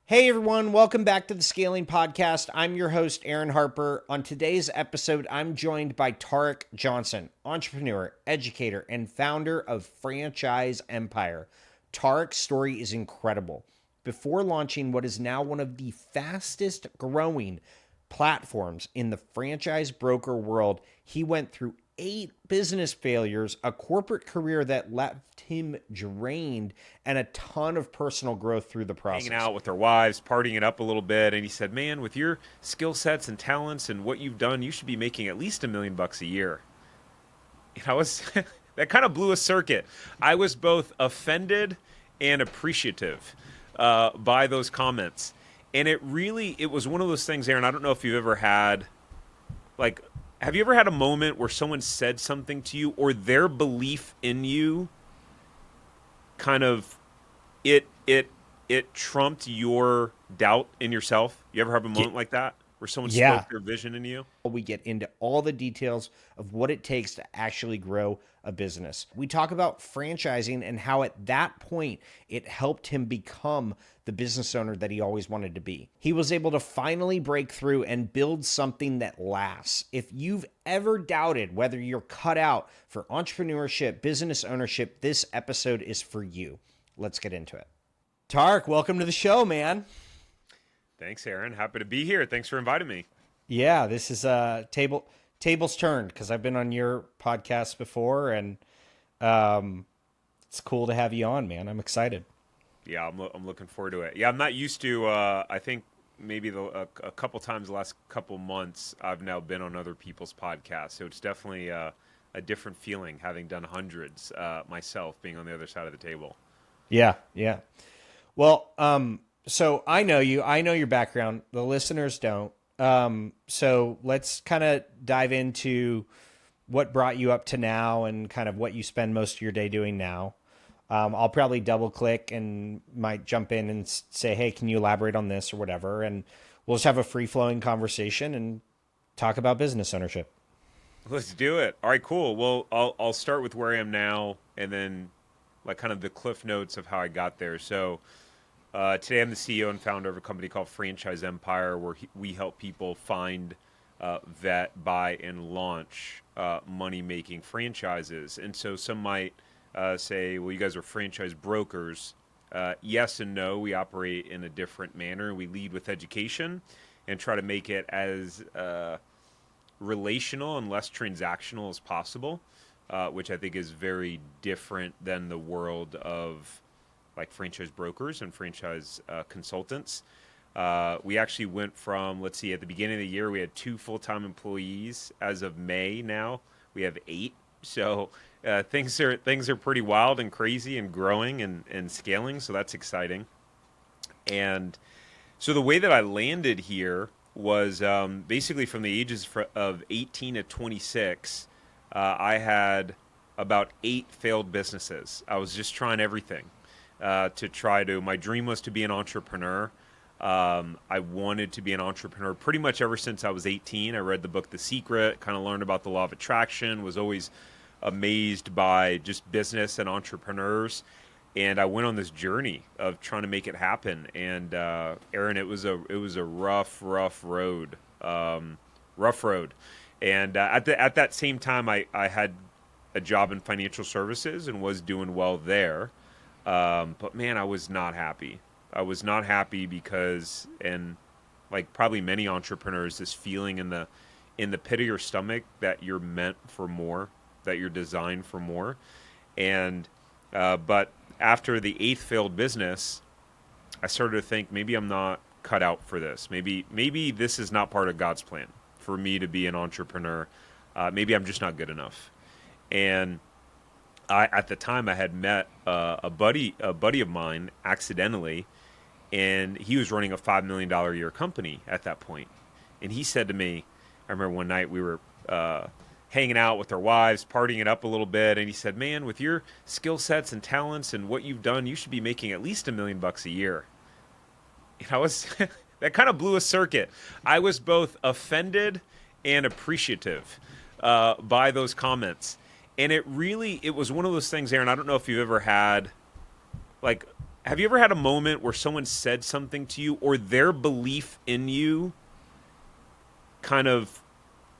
Hey everyone, welcome back to the Scaling Podcast. I'm your host, Aaron Harper. On today's episode, I'm joined by Tariq Johnson, entrepreneur, educator, and founder of Franchise Empire. Tariq's story is incredible. Before launching what is now one of the fastest growing platforms in the franchise broker world, he went through 8 business failures, a corporate career that left him drained, and a ton of personal growth through the Hanging process. out with their wives, partying it up a little bit, and he said, "Man, with your skill sets and talents and what you've done, you should be making at least $1 million a year." And I was that kind of blew a circuit. I was both offended and appreciative by those comments, and it was one of those things, Aaron. I don't know if you've ever had like. Have you ever had a moment where someone said something to you or their belief in you kind of it it it trumped your doubt in yourself? You ever have a moment like that where someone Yeah, spoke their vision in you? we get into all the details of what it takes to actually grow a business. We talk about franchising and how at that point it helped him become the business owner that he always wanted to be. He was able to finally break through and build something that lasts. If you've ever doubted whether you're cut out for entrepreneurship, business ownership, this episode is for you. Let's get into it. Tark, welcome to the show, man. Thanks, Aaron. Happy to be here. Thanks for inviting me. Yeah, this is tables turned because I've been on your podcast before, and um, it's cool to have you on, man. I'm excited. Yeah, I'm looking forward to it. Yeah, I'm not used to. I think maybe a couple times the last couple months I've now been on other people's podcasts, so it's definitely a different feeling having done hundreds myself, being on the other side of the table. Yeah, yeah. Well, so I know you. I know your background. The listeners don't. So let's kind of dive into what brought you up to now and kind of what you spend most of your day doing now. I'll probably double click and might jump in and say, "Hey, can you elaborate on this or whatever?" And we'll just have a free flowing conversation and talk about business ownership. Let's do it. All right, cool. Well, I'll start with where I am now, and then like kind of the cliff notes of how I got there. So today I'm the CEO and founder of a company called Franchise Empire, where we help people find, vet, buy, and launch money-making franchises. And so some might say, "Well, you guys are franchise brokers." Yes and no. We operate in a different manner. We lead with education and try to make it as relational and less transactional as possible, which I think is very different than the world of like franchise brokers and franchise consultants. We actually went from, let's see, at the beginning of the year, we had 2 full-time employees. As of May now, we have 8. So things are pretty wild and crazy and growing and scaling. So that's exciting. And so the way that I landed here was basically from the ages of 18 to 26. I had about 8 failed businesses. I was just trying everything to try to. My dream was to be an entrepreneur. I wanted to be an entrepreneur pretty much ever since I was 18. I read the book The Secret, kind of learned about the law of attraction, was always amazed by just business and entrepreneurs. And I went on this journey of trying to make it happen. And Aaron, it was a rough road, rough road. And at that same time, I had a job in financial services and was doing well there. But man, I was not happy. I was not happy because, and like probably many entrepreneurs, this feeling in the pit of your stomach that you're meant for more, that you're designed for more. And but after the 8th failed business, I started to think maybe I'm not cut out for this. Maybe this is not part of God's plan for me to be an entrepreneur. Maybe I'm just not good enough. And at the time, I had met a buddy of mine accidentally, and he was running a $5 million a year company at that point. And he said to me, I remember one night we were hanging out with our wives, partying it up a little bit, and he said, "Man, with your skill sets and talents and what you've done, you should be making at least $1 million a year." And I was that kind of blew a circuit. I was both offended and appreciative by those comments. And it was one of those things, Aaron. I don't know if you've ever had like have you ever had a moment where someone said something to you, or their belief in you kind of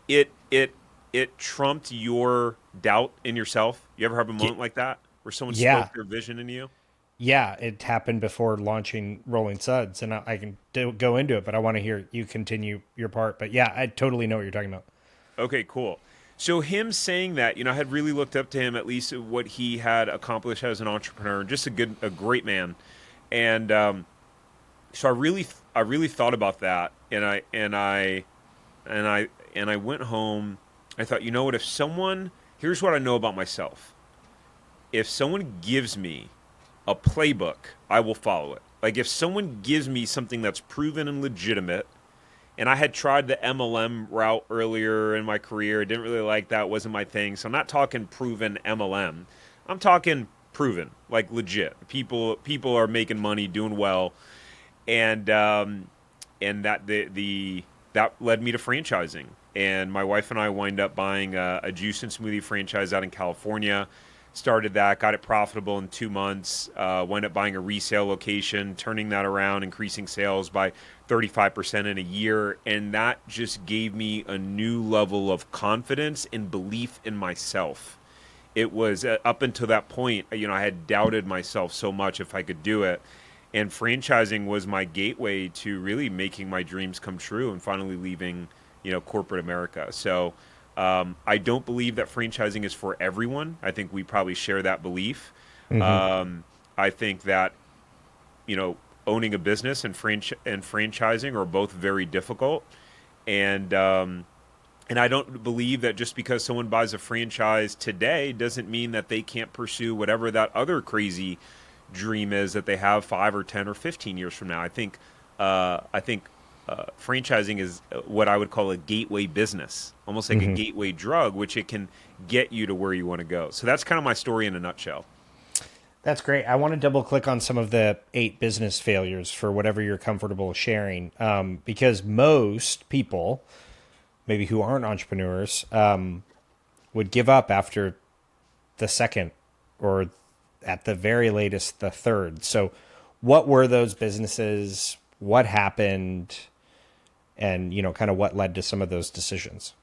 it it it trumped your doubt in yourself? You ever have a Y- moment like that where someone yeah, spoke their vision into you? yeah, it happened before launching Rolling Suds, and I can go into it, but I want to hear you continue your part. But yeah, I totally know what you're talking about. Okay, cool. So him saying that, I had really looked up to him, at least what he had accomplished as an entrepreneur, just a great man. And so I really thought about that, and I went home. I thought, you know what? If someone, here's what I know about myself. If someone gives me a playbook, I will follow it. Like if someone gives me something that's proven and legitimate, and I had tried the MLM route earlier in my career, didn't really like that, wasn't my thing. So I'm not talking proven MLM. I'm talking proven, like legit. People are making money, doing well, and that that led me to franchising. And my wife and I wind up buying a juice and smoothie franchise out in California. Started that, got it profitable in 2 months. Wound up buying a resale location, turning that around, increasing sales by 35% in a year, and that just gave me a new level of confidence and belief in myself. It was up until that point, I had doubted myself so much if I could do it. And franchising was my gateway to really making my dreams come true and finally leaving, corporate America. So I don't believe that franchising is for everyone. I think we probably share that belief. Hmm. I think that, you know, owning a business and franchising are both very difficult. And I don't believe that just because someone buys a franchise today doesn't mean that they can't pursue whatever that other crazy dream is that they have 5 or 10 or 15 years from now. I think franchising is what I would call a gateway business, almost like a Hmm. gateway drug, which it can get you to where you want to go. So that's kind of my story in a nutshell. That's great. I want to double click on some of the 8 business failures for whatever you're comfortable sharing, because most people, maybe who aren't entrepreneurs, would give up after the second, or at the very latest the third. So, what were those businesses? What happened? And kind of what led to some of those decisions.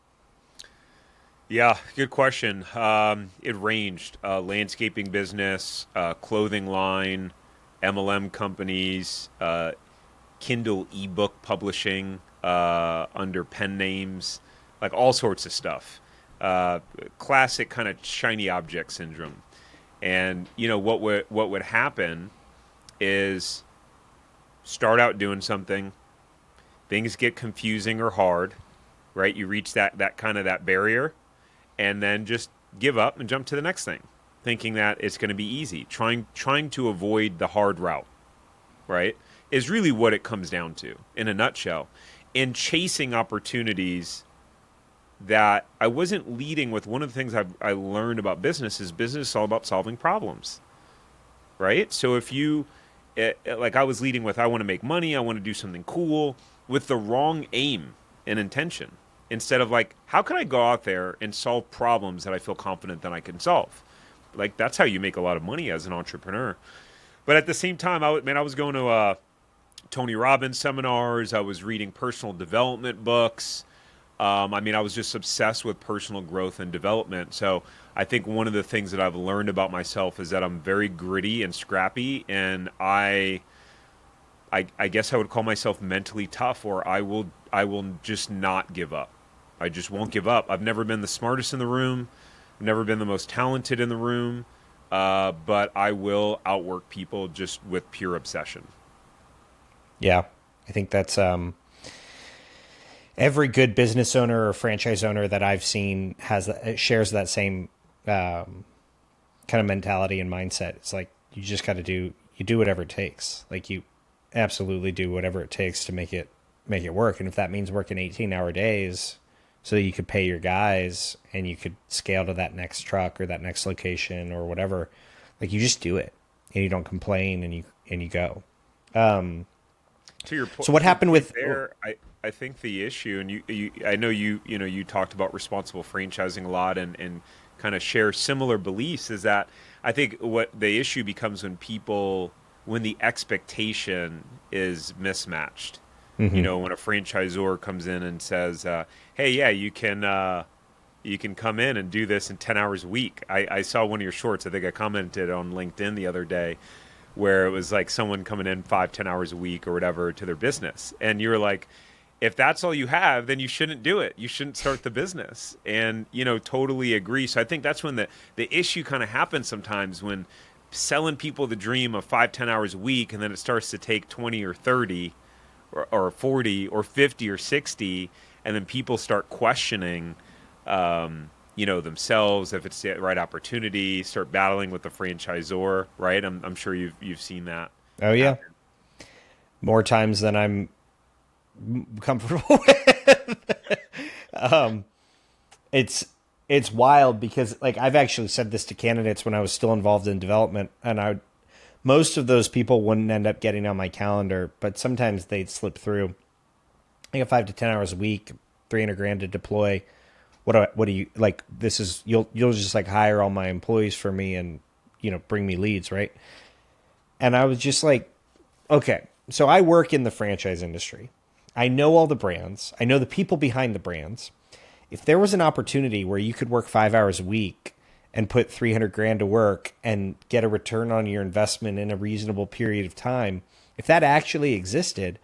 Yeah, good question. It ranged landscaping business, clothing line, MLM companies, Kindle ebook publishing under pen names, like all sorts of stuff. Classic kind of shiny object syndrome. And what would happen is start out doing something, things get confusing or hard, right? You reach that kind of that barrier, and then just give up and jump to the next thing, thinking that it's going to be easy. Trying to avoid the hard route, right? Is really what it comes down to in a nutshell. And chasing opportunities that I wasn't leading with. One of the things I learned about business is all about solving problems, right? So if you, like I was leading with, I want to make money, I want to do something cool with the wrong aim and intention. Instead of like, how can I go out there and solve problems that I feel confident that I can solve? Like that's how you make a lot of money as an entrepreneur. But at the same time, I was going to Tony Robbins seminars. I was reading personal development books. I was just obsessed with personal growth and development. So I think one of the things that I've learned about myself is that I'm very gritty and scrappy, and I guess I would call myself mentally tough, or I will just not give up. I just won't give up. I've never been the smartest in the room. I've never been the most talented in the room, but I will outwork people just with pure obsession. Yeah, I think that's every good business owner or franchise owner that I've seen shares that same kind of mentality and mindset. It's like you do whatever it takes. Like you absolutely do whatever it takes to make it work. And if that means working 18-hour days so that you could pay your guys and you could scale to that next truck or that next location or whatever, like you just do it and you don't complain and you go. So what To your happened point with? there, I think the issue, and I know you talked about responsible franchising a lot, and kind of share similar beliefs, is that I think what the issue becomes when the expectation is mismatched. Mm-hmm. When a franchisor comes in and says, "Hey, yeah, you can come in and do this in 10 hours a week." I saw one of your shorts. I think I commented on LinkedIn the other day where it was like someone coming in 5-10 hours a week or whatever to their business, and you're like, if that's all you have, then you shouldn't do it. You shouldn't start the business. And totally agree. So I think that's when the issue kind of happens sometimes, when selling people the dream of 5-10 hours a week, and then it starts to take 20 or 30 or 40 or 50 or 60, and then people start questioning themselves, if it's the right opportunity, start battling with the franchisor, right? I'm sure you've seen that Oh yeah, happen. more times than I'm comfortable with. It's it's wild because like I've actually said this to candidates when I was still involved in development, and most of those people wouldn't end up getting on my calendar, but sometimes they'd slip through. I got 5 to 10 hours a week, 300 grand to deploy. What do you like? This is you'll just like hire all my employees for me and bring me leads, right? And I was just like, okay, so I work in the franchise industry. I know all the brands. I know the people behind the brands. If there was an opportunity where you could work 5 hours a week and put 300 grand to work and get a return on your investment in a reasonable period of time, if that actually existed,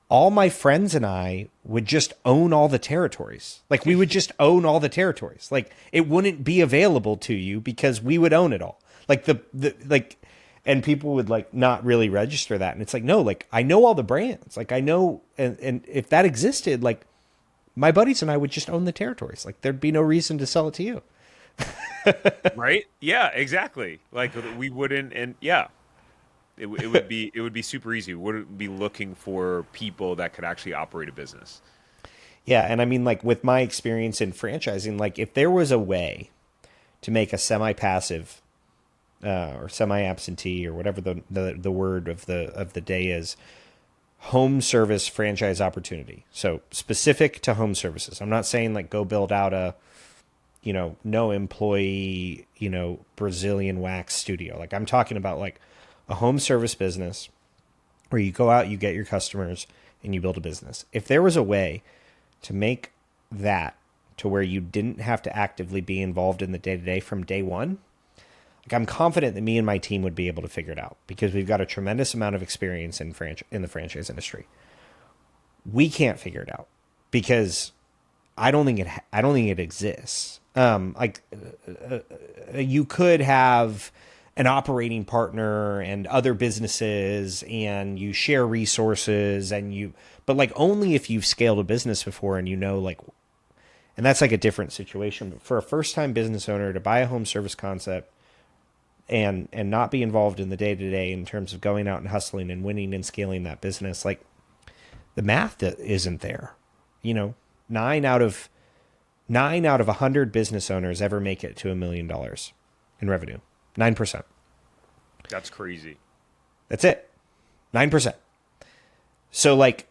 all my friends and I would just own all the territories. Like we would just own all the territories. Like it wouldn't be available to you because we would own it all. Like and people would like not really register that. And it's like, no, like I know all the brands. Like I know, and if that existed, like my buddies and I would just own the territories. Like there'd be no reason to sell it to you. Right? Yeah, exactly. Like we wouldn't, and yeah, it would be super easy. We wouldn't be looking for people that could actually operate a business. Yeah. And I mean, like with my experience in franchising, like if there was a way to make a semi-passive or semi-absentee or whatever the word of the day is, home service franchise opportunity. So specific to home services. I'm not saying like go build out a no employee Brazilian wax studio. Like I'm talking about like a home service business where you go out, you get your customers, and you build a business. If there was a way to make that to where you didn't have to actively be involved in the day-to-day from day one, like I'm confident that me and my team would be able to figure it out because we've got a tremendous amount of experience in the franchise industry. We can't figure it out because I don't think it exists. You could have an operating partner and other businesses and you share resources but like only if you've scaled a business before and like, and that's like a different situation. But for a first time business owner to buy a home service concept and not be involved in the day to day in terms of going out and hustling and winning and scaling that business, like the math isn't there. 9 out of 100 business owners ever make it to $1 million in revenue. 9%. That's crazy. That's it. 9%. So like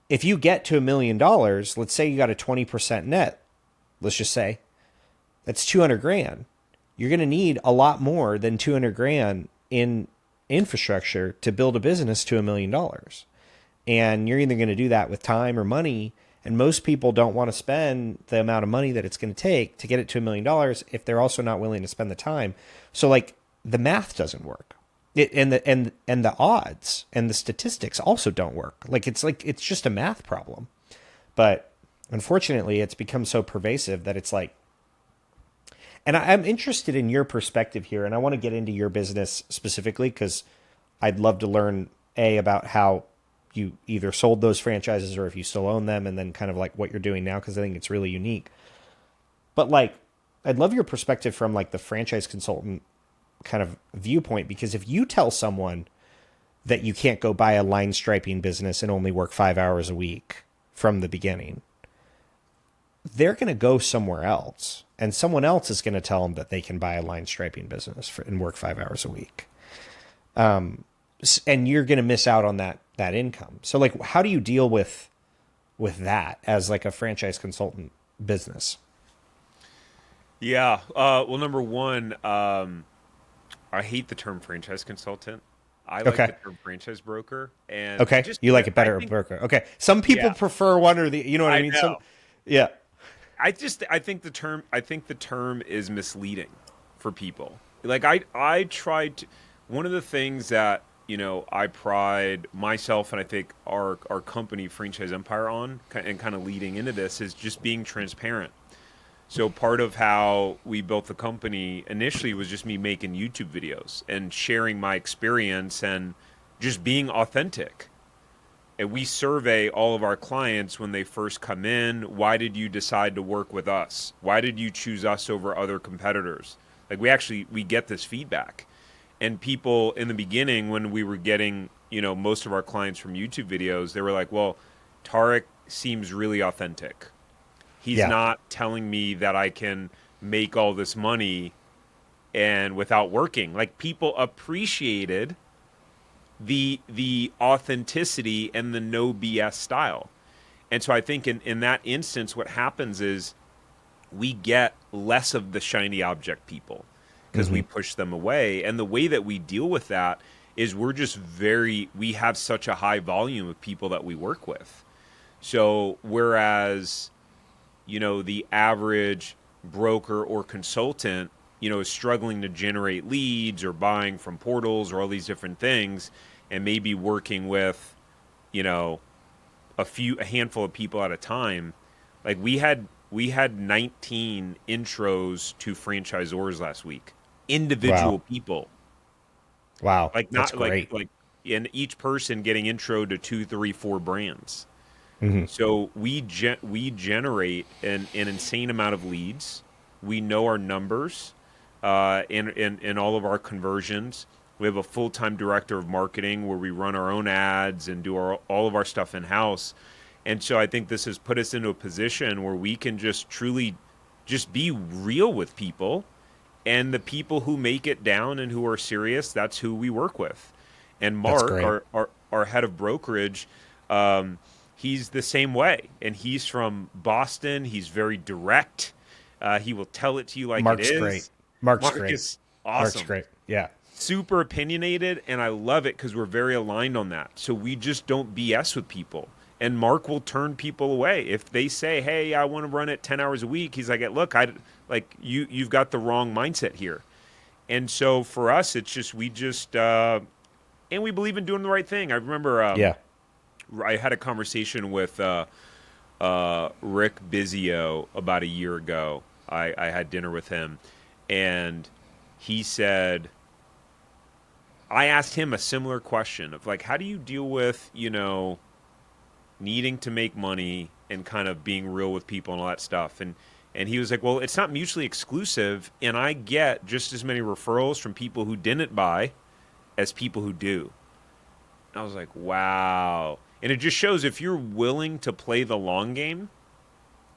if you get to $1 million, let's say you got a 20% net, let's just say that's 200 grand. You're going to need a lot more than 200 grand in infrastructure to build a business to $1 million. And you're either going to do that with time or money. And most people don't want to spend the amount of money that it's going to take to get it to $1 million if they're also not willing to spend the time. So like the math doesn't work. And the odds and the statistics also don't work. It's just a math problem. But unfortunately, it's become so pervasive that it's like, and I'm interested in your perspective here, and I want to get into your business specifically because I'd love to learn about how you either sold those franchises or if you still own them, and then kind of like what you're doing now, because I think it's really unique. But like, I'd love your perspective from like the franchise consultant kind of viewpoint, because if you tell someone that you can't go buy a line striping business and only work 5 hours a week from the beginning, they're going to go somewhere else, and someone else is going to tell them that they can buy a line striping business and work 5 hours a week. And you're going to miss out on that income. So like, how do you deal with that as like a franchise consultant business? Yeah. Well, number one, I hate the term franchise consultant. I like the Okay. term franchise broker, and Okay. just You like it I better, think broker. Okay. Some people yeah, prefer one or the, you know what I I mean? know. Yeah. I think the term is misleading for people. Like I tried to, one of the things that I pride myself and I think our company Franchise Empire on, and kind of leading into this, is just being transparent. So part of how we built the company initially was just me making YouTube videos and sharing my experience and just being authentic. And we survey all of our clients when they first come in. Why did you decide to work with us? Why did you choose us over other competitors? Like we get this feedback. And people in the beginning, when we were getting, most of our clients from YouTube videos, they were like, well, Tariq seems really authentic. He's Yeah. not telling me that I can make all this money and without working. Like, people appreciated the authenticity and the no BS style. And so I think in that instance, what happens is we get less of the shiny object people because Hmm. we push them away. And the way that we deal with that is we have such a high volume of people that we work with. So whereas, the average broker or consultant, is struggling to generate leads or buying from portals or all these different things, and maybe working with, you know, a handful of people at a time. Like we had 19 intros to franchisors last week. Individual Wow. people. Wow. Like That's not great. like and each person getting intro to two, three, four brands. Hmm. So we generate an insane amount of leads. We know our numbers in all of our conversions. We have a full-time director of marketing where we run our own ads and do all of our stuff in-house. And so I think this has put us into a position where we can just truly just be real with people, and the people who make it down and who are serious, that's who we work with. And That's Mark, great. our head of brokerage, um, he's the same way. And he's from Boston. He's very direct. He will tell it to you like it Mark's great. is. Mark's Mark great. is Mark's awesome. great. Yeah. Super opinionated, and I love it because we're very aligned on that. So we just don't BS with people. And Mark will turn people away if they say, "Hey, I want to run it 10 hours a week." He's like, "Look, you've got the wrong mindset here." And so for us, it's just and we believe in doing the right thing. I remember Yeah. I had a conversation with Rick Bizio about a year ago. I had dinner with him, and he said, I asked him a similar question of like, how do you deal with, needing to make money and kind of being real with people and all that stuff. And he was like, well, it's not mutually exclusive, and I get just as many referrals from people who didn't buy as people who do. And I was like, wow. And it just shows if you're willing to play the long game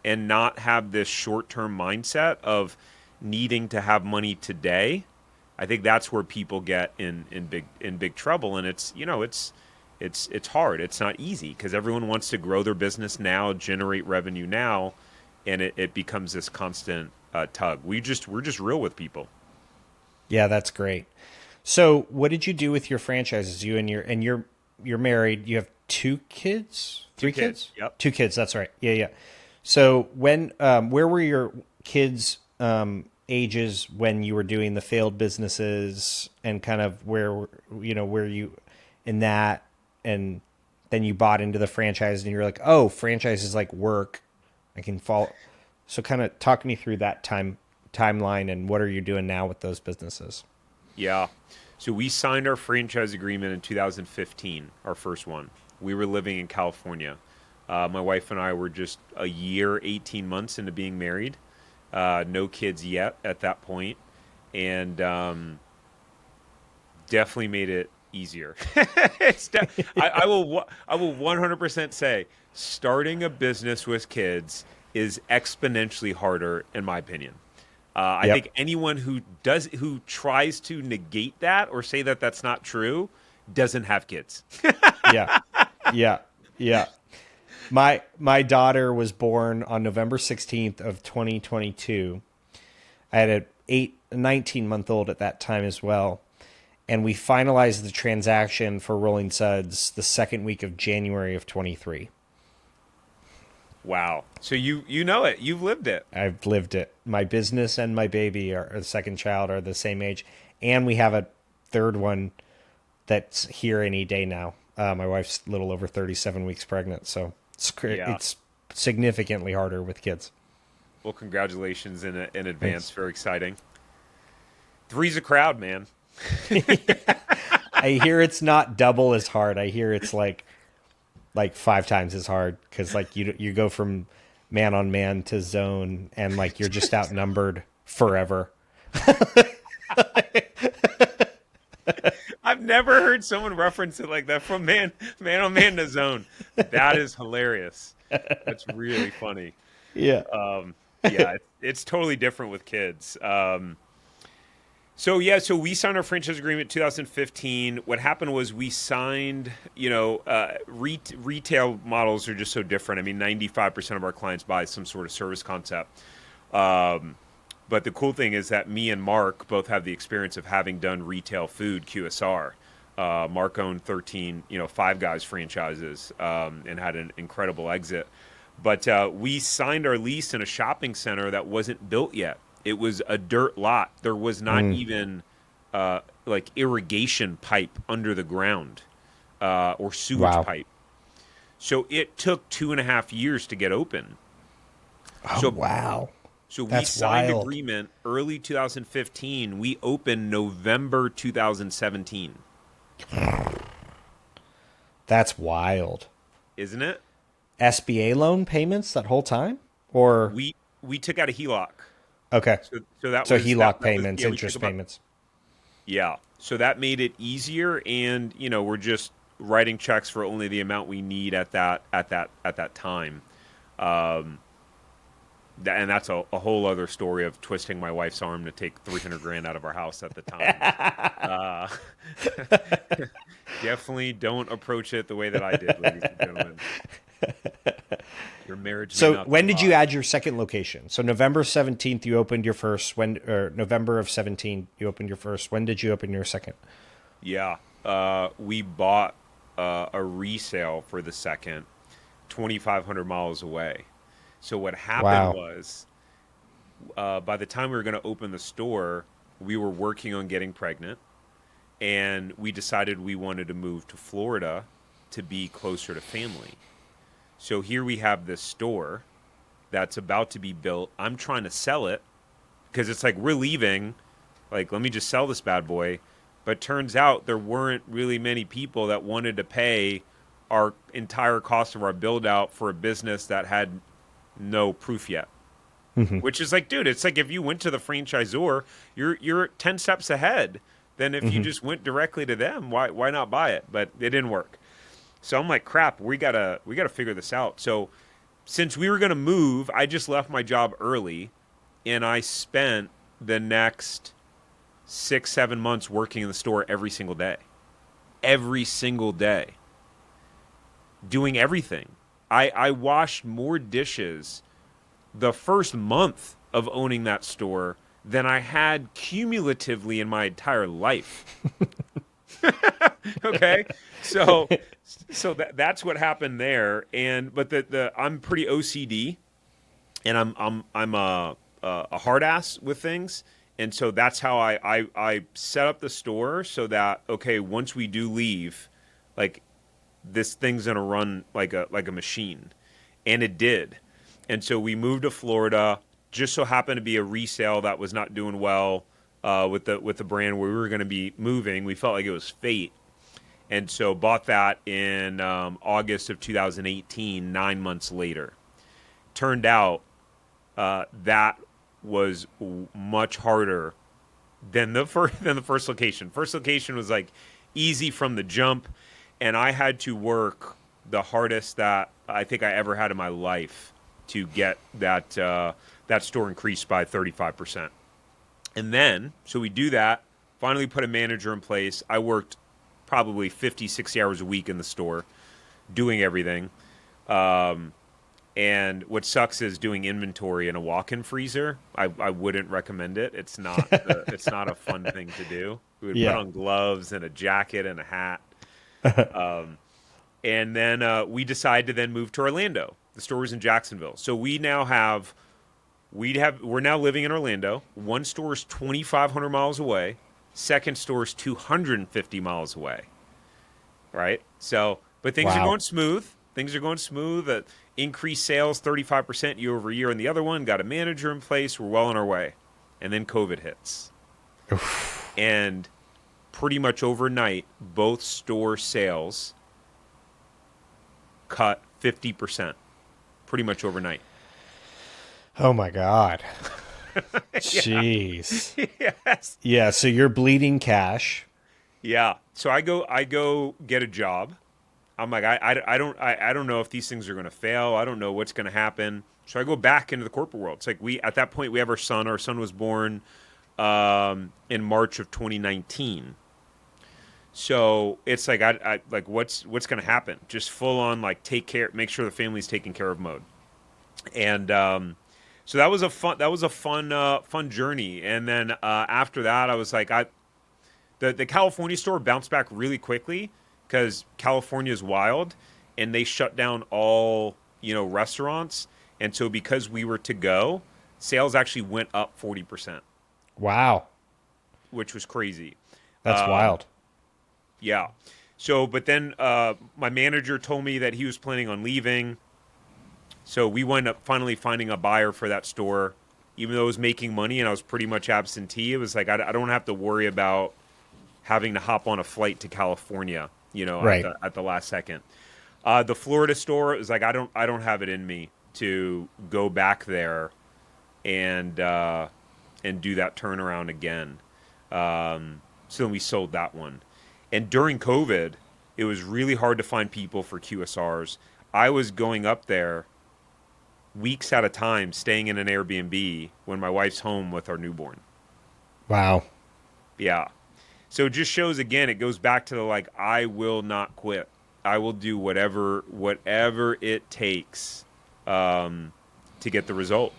and not have this short-term mindset of needing to have money today, I think that's where people get in big trouble. And it's hard. It's not easy because everyone wants to grow their business now, generate revenue now, and it becomes this constant tug. We're just real with people. Yeah, that's great. So, what did you do with your franchises? You're married. You have two kids, Two three kids. kids, Yep. two kids. That's right. Yeah, yeah. So, where were your kids' ages when you were doing the failed businesses, and kind of where you in that, and then you bought into the franchise, and you're like, oh, franchise is like work. I can follow. So, kind of talk me through that timeline, and what are you doing now with those businesses? Yeah. So we signed our franchise agreement in 2015, our first one. We were living in California. My wife and I were just a year, 18 months into being married. No kids yet at that point. And definitely made it easier. I will 100% say starting a business with kids is exponentially harder, in my opinion. I Yep. think anyone who tries to negate that or say that that's not true doesn't have kids. Yeah. Yeah. Yeah. My daughter was born on November 16th of 2022. I had a 19-month-old at that time as well. and we finalized the transaction for Rolling Suds the second week of January of 23. Wow. So you know it. You've lived it. I've lived it. My business and my baby are the second child are the same age, and we have a third one that's here any day now. My wife's a little over 37 weeks pregnant, so it's significantly harder with kids. Well, congratulations in advance. Thanks. Very exciting. Three's a crowd, man. I hear it's not double as hard. I hear it's like 5 times as hard, because like you go from man on man to zone, and like you're just outnumbered forever. I've never heard someone reference it like that, from man on man to zone. That is hilarious. That's really funny. Yeah. Yeah, it's totally different with kids. So we signed our franchise agreement in 2015. What happened was we signed, retail models are just so different. I mean, 95% of our clients buy some sort of service concept. But the cool thing is that me and Mark both have the experience of having done retail food QSR. Mark owned 13, Five Guys franchises, and had an incredible exit. But we signed our lease in a shopping center that wasn't built yet. It was a dirt lot. There was not even like irrigation pipe under the ground, or sewage pipe. So it took 2.5 years to get open. Oh, wow. So That's we signed wild. agreement early 2015. We opened November 2017. That's wild. Isn't it? SBA loan payments that whole time? Or we took out a HELOC. Okay. So that so was HELOC payments, interest payments. Yeah. So that made it easier, and we're just writing checks for only the amount we need at that time. And that's a whole other story of twisting my wife's arm to take $300,000 out of our house at the time. Definitely don't approach it the way that I did, ladies and gentlemen. Your marriage. So when did you add your second location? So November 17th, you opened your first. Or November of 17, you opened your first. When did you open your second? Yeah. We bought a resale for the second, 2,500 miles away. So what happened was, by the time we were going to open the store, we were working on getting pregnant, and we decided we wanted to move to Florida to be closer to family. So here we have this store that's about to be built. I'm trying to sell it because it's like, we're leaving. Like, let me just sell this bad boy. But turns out there weren't really many people that wanted to pay our entire cost of our build out for a business that had no proof yet. Mm-hmm. Which is like, dude, it's like if you went to the franchisor, you're 10 steps ahead than if you just went directly to them. Why not buy it? But it didn't work. So I'm like, crap, we gotta figure this out. So since we were gonna move, I just left my job early, and I spent the next 6-7 months working in the store every single day, doing everything. I washed more dishes the first month of owning that store than I had cumulatively in my entire life. Okay, so that's what happened there. But I'm pretty OCD, and I'm a hard ass with things, and so that's how I set up the store so that, okay, once we do leave, like, this thing's gonna run like a machine, and it did. And so we moved to Florida. Just so happened to be a resale that was not doing well with the brand where we were going to be moving. We felt like it was fate, and so bought that in August of 2018. 9 months later, turned out that was much harder than the first location. First location was like easy from the jump. And I had to work the hardest that I think I ever had in my life to get that store increased by 35%. And then, so we do that, finally put a manager in place. I worked probably 50, 60 hours a week in the store doing everything. And what sucks is doing inventory in a walk-in freezer. I wouldn't recommend it. It's not a fun thing to do. We would put Yeah. on gloves and a jacket and a hat. And then we decided to then move to Orlando. The store was in Jacksonville. So we're now living in Orlando. One store is 2,500 miles away. Second store is 250 miles away. Right? So, but things are Wow. going smooth. Things are going smooth. Increased sales 35% year over year. And the other one got a manager in place. We're well on our way. And then COVID hits. And pretty much overnight, both store sales cut 50%. Pretty much overnight. Oh my God. Yeah. Jeez. Yes. Yeah. So you're bleeding cash. Yeah. So I go get a job. I'm like, I don't know if these things are going to fail. I don't know what's going to happen. So I go back into the corporate world. It's like at that point we have our son. Our son was born in March of 2019. So it's like I like what's going to happen? Just full on like take care, make sure the family's taken care of mode. And so that was a fun journey. And then after that, I was like, the California store bounced back really quickly because California is wild, and they shut down all restaurants. And so because we were to go, sales actually went up 40%, Wow. which was crazy. That's wild. Yeah. So, but then my manager told me that he was planning on leaving. So we wound up finally finding a buyer for that store. Even though I was making money and I was pretty much absentee, it was like I don't have to worry about having to hop on a flight to California, Right. at the last second. The Florida store, it was like I don't have it in me to go back there and do that turnaround again. So then we sold that one. And during COVID, it was really hard to find people for QSRs. I was going up there weeks at a time, staying in an Airbnb when my wife's home with our newborn. Wow. Yeah. So it just shows, again, it goes back to the like, I will not quit. I will do whatever it takes to get the result.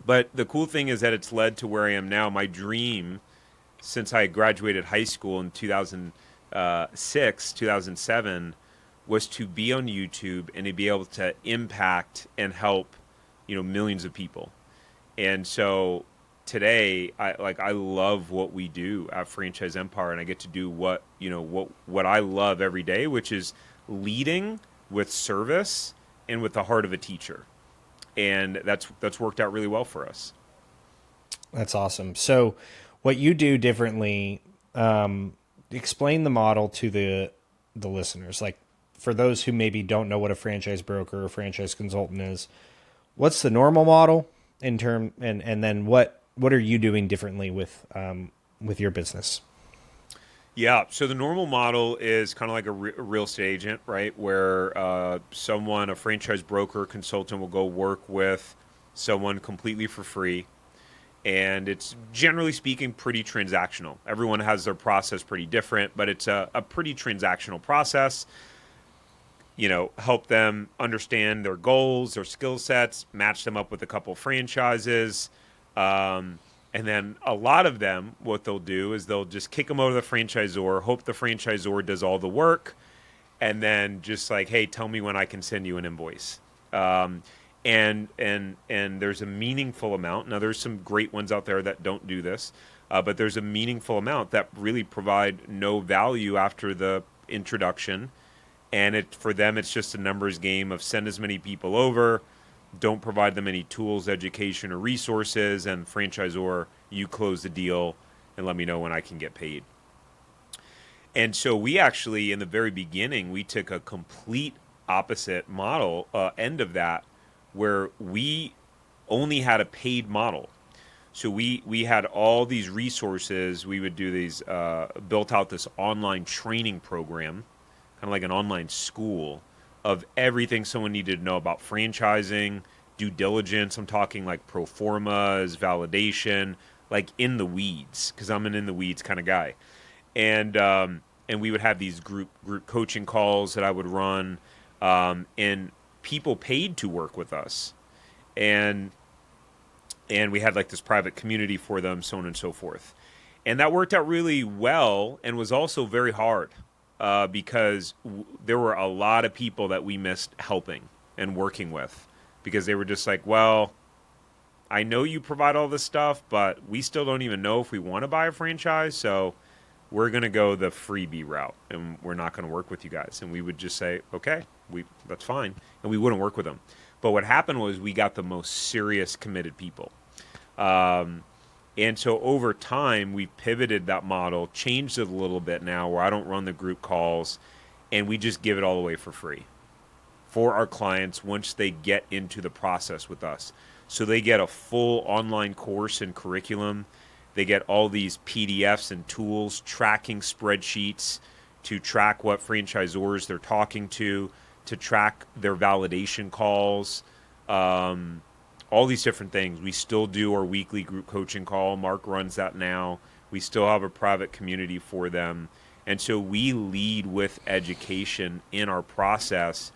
But the cool thing is that it's led to where I am now. My dream, since I graduated high school in 2006, 2007, was to be on YouTube and to be able to impact and help, millions of people. And so today, I love what we do at Franchise Empire, and I get to do what I love every day, which is leading with service and with the heart of a teacher. And that's worked out really well for us. That's awesome. So what you do differently, explain the model to the listeners. Like, for those who maybe don't know what a franchise broker or franchise consultant is, what's the normal model and then what are you doing differently with your business? Yeah, so the normal model is kind of like a real estate agent, right? Where a franchise broker, consultant, will go work with someone completely for free. And it's, generally speaking, pretty transactional. Everyone has their process pretty different, but it's a pretty transactional process. Help them understand their goals, their skill sets, match them up with a couple franchises. And then a lot of them, what they'll do is they'll just kick them over to the franchisor, hope the franchisor does all the work, and then just like, hey, tell me when I can send you an invoice. And there's a meaningful amount. Now, there's some great ones out there that don't do this, but there's a meaningful amount that really provide no value after the introduction. And for them, it's just a numbers game of send as many people over, don't provide them any tools, education, or resources, and franchisor, you close the deal and let me know when I can get paid. And so we actually, in the very beginning, we took a complete opposite model, end of that, where we only had a paid model. So we had all these resources. We would do these, built out this online training program, kind of like an online school of everything someone needed to know about franchising, due diligence. I'm talking like pro formas, validation, like in the weeds, because I'm an in the weeds kind of guy. And we would have these group coaching calls that I would run, and people paid to work with us, and we had like this private community for them, so on and so forth. And that worked out really well and was also very hard because there were a lot of people that we missed helping and working with because they were just like, well, I know you provide all this stuff, but we still don't even know if we want to buy a franchise. So we're going to go the freebie route and we're not going to work with you guys. And we would just say, okay, that's fine. And we wouldn't work with them. But what happened was we got the most serious committed people. And so over time, we pivoted that model, changed it a little bit now where I don't run the group calls and we just give it all away for free for our clients once they get into the process with us. So they get a full online course and curriculum. They get all these PDFs and tools, tracking spreadsheets to track what franchisors they're talking to track their validation calls, all these different things. We still do our weekly group coaching call. Mark runs that now. We still have a private community for them. And so we lead with education in our process.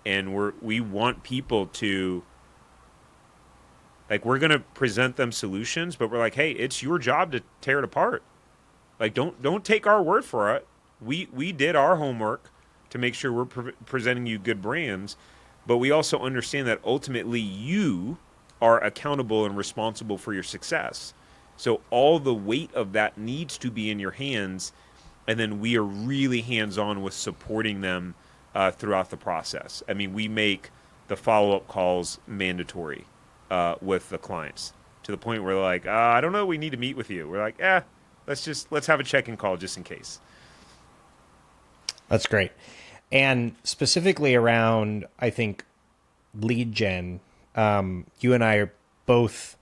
And we want people to, like, we're going to present them solutions, but we're like, hey, it's your job to tear it apart. Like, don't take our word for it. We did our homework to make sure we're presenting you good brands, but we also understand that ultimately you are accountable and responsible for your success. So all the weight of that needs to be in your hands, and then we are really hands-on with supporting them throughout the process. I mean, we make the follow-up calls mandatory with the clients to the point where they're like, I don't know, we need to meet with you. We're like, let's have a check-in call just in case. That's great. And specifically around, I think, lead gen, you and I are both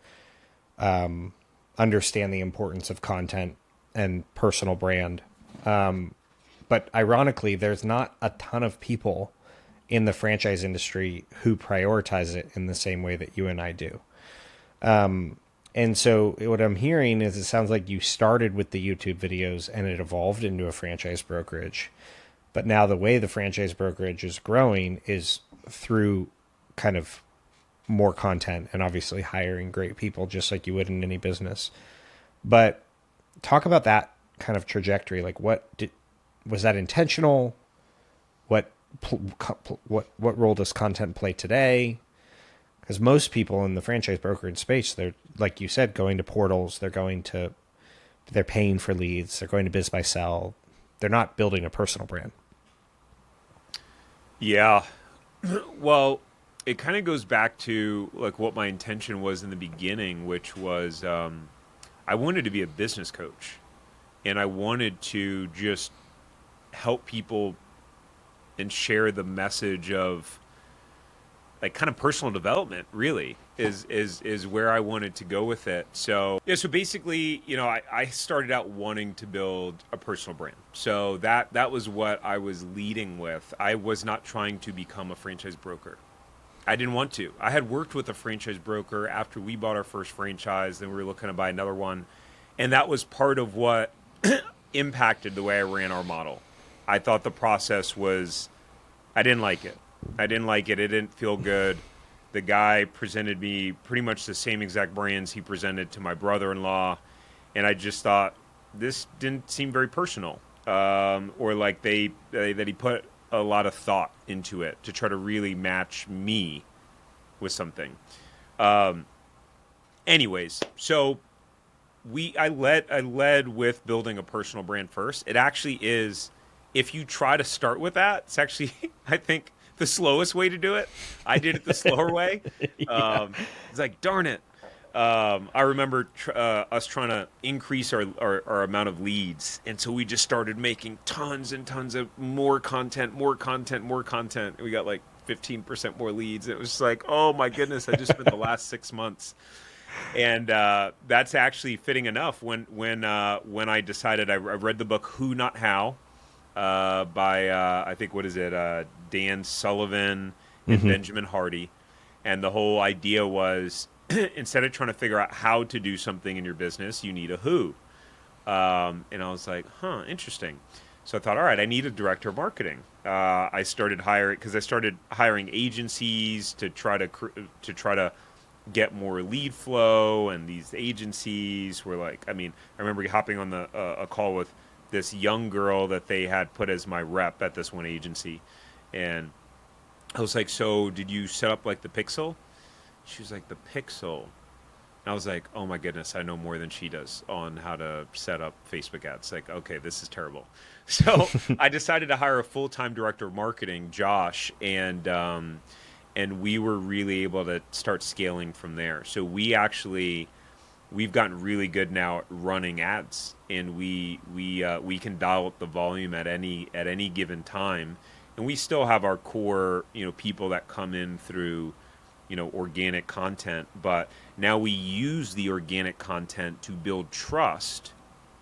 understand the importance of content and personal brand. But ironically, there's not a ton of people in the franchise industry who prioritize it in the same way that you and I do. And so what I'm hearing is it sounds like you started with the YouTube videos and it evolved into a franchise brokerage. But now the way the franchise brokerage is growing is through kind of more content and obviously hiring great people just like you would in any business. But talk about that kind of trajectory. Like was that intentional? What role does content play today? Because most people in the franchise brokerage space, they're, like you said, going to portals, they're paying for leads, they're going to Biz by Sell. They're not building a personal brand. Yeah. Well, it kind of goes back to like what my intention was in the beginning, which was I wanted to be a business coach, and I wanted to just help people and share the message of like kind of personal development really is where I wanted to go with it. So yeah, so basically, I started out wanting to build a personal brand. So that was what I was leading with. I was not trying to become a franchise broker. I didn't want to. I had worked with a franchise broker after we bought our first franchise, then we were looking to buy another one. And that was part of what impacted the way I ran our model. I thought the process I didn't like it. It didn't feel good. The guy presented me pretty much the same exact brands he presented to my brother-in-law. And I just thought this didn't seem very personal. Or like that he put a lot of thought into it to try to really match me with something. Anyways, so I led with building a personal brand first. It actually is, if you try to start with that, it's actually, I think, the slowest way to do it. I did it the slower way. Yeah. It's like, darn it. I remember us trying to increase our amount of leads. And so we just started making tons and tons of more content. And we got like 15% more leads. It was just like, oh my goodness, I just spent the last 6 months. And that's actually fitting enough. When I decided, I read the book Who Not How by I think, what is it, Dan Sullivan and Benjamin Hardy. And the whole idea was, instead of trying to figure out how to do something in your business, you need a who. And I was like, interesting. So I thought, all right, I need a director of marketing. I started hiring agencies to try to get more lead flow, and these agencies were like, I mean, I remember hopping on a call with this young girl that they had put as my rep at this one agency, and I was like, so did you set up like the pixel? She was like, the pixel. And I was like, oh my goodness, I know more than she does on how to set up Facebook ads. Like, okay, this is terrible. So I decided to hire a full-time director of marketing, Josh, and we were really able to start scaling from there. So we've gotten really good now at running ads, and we can dial up the volume at any given time, and we still have our core, people that come in through, organic content, but now we use the organic content to build trust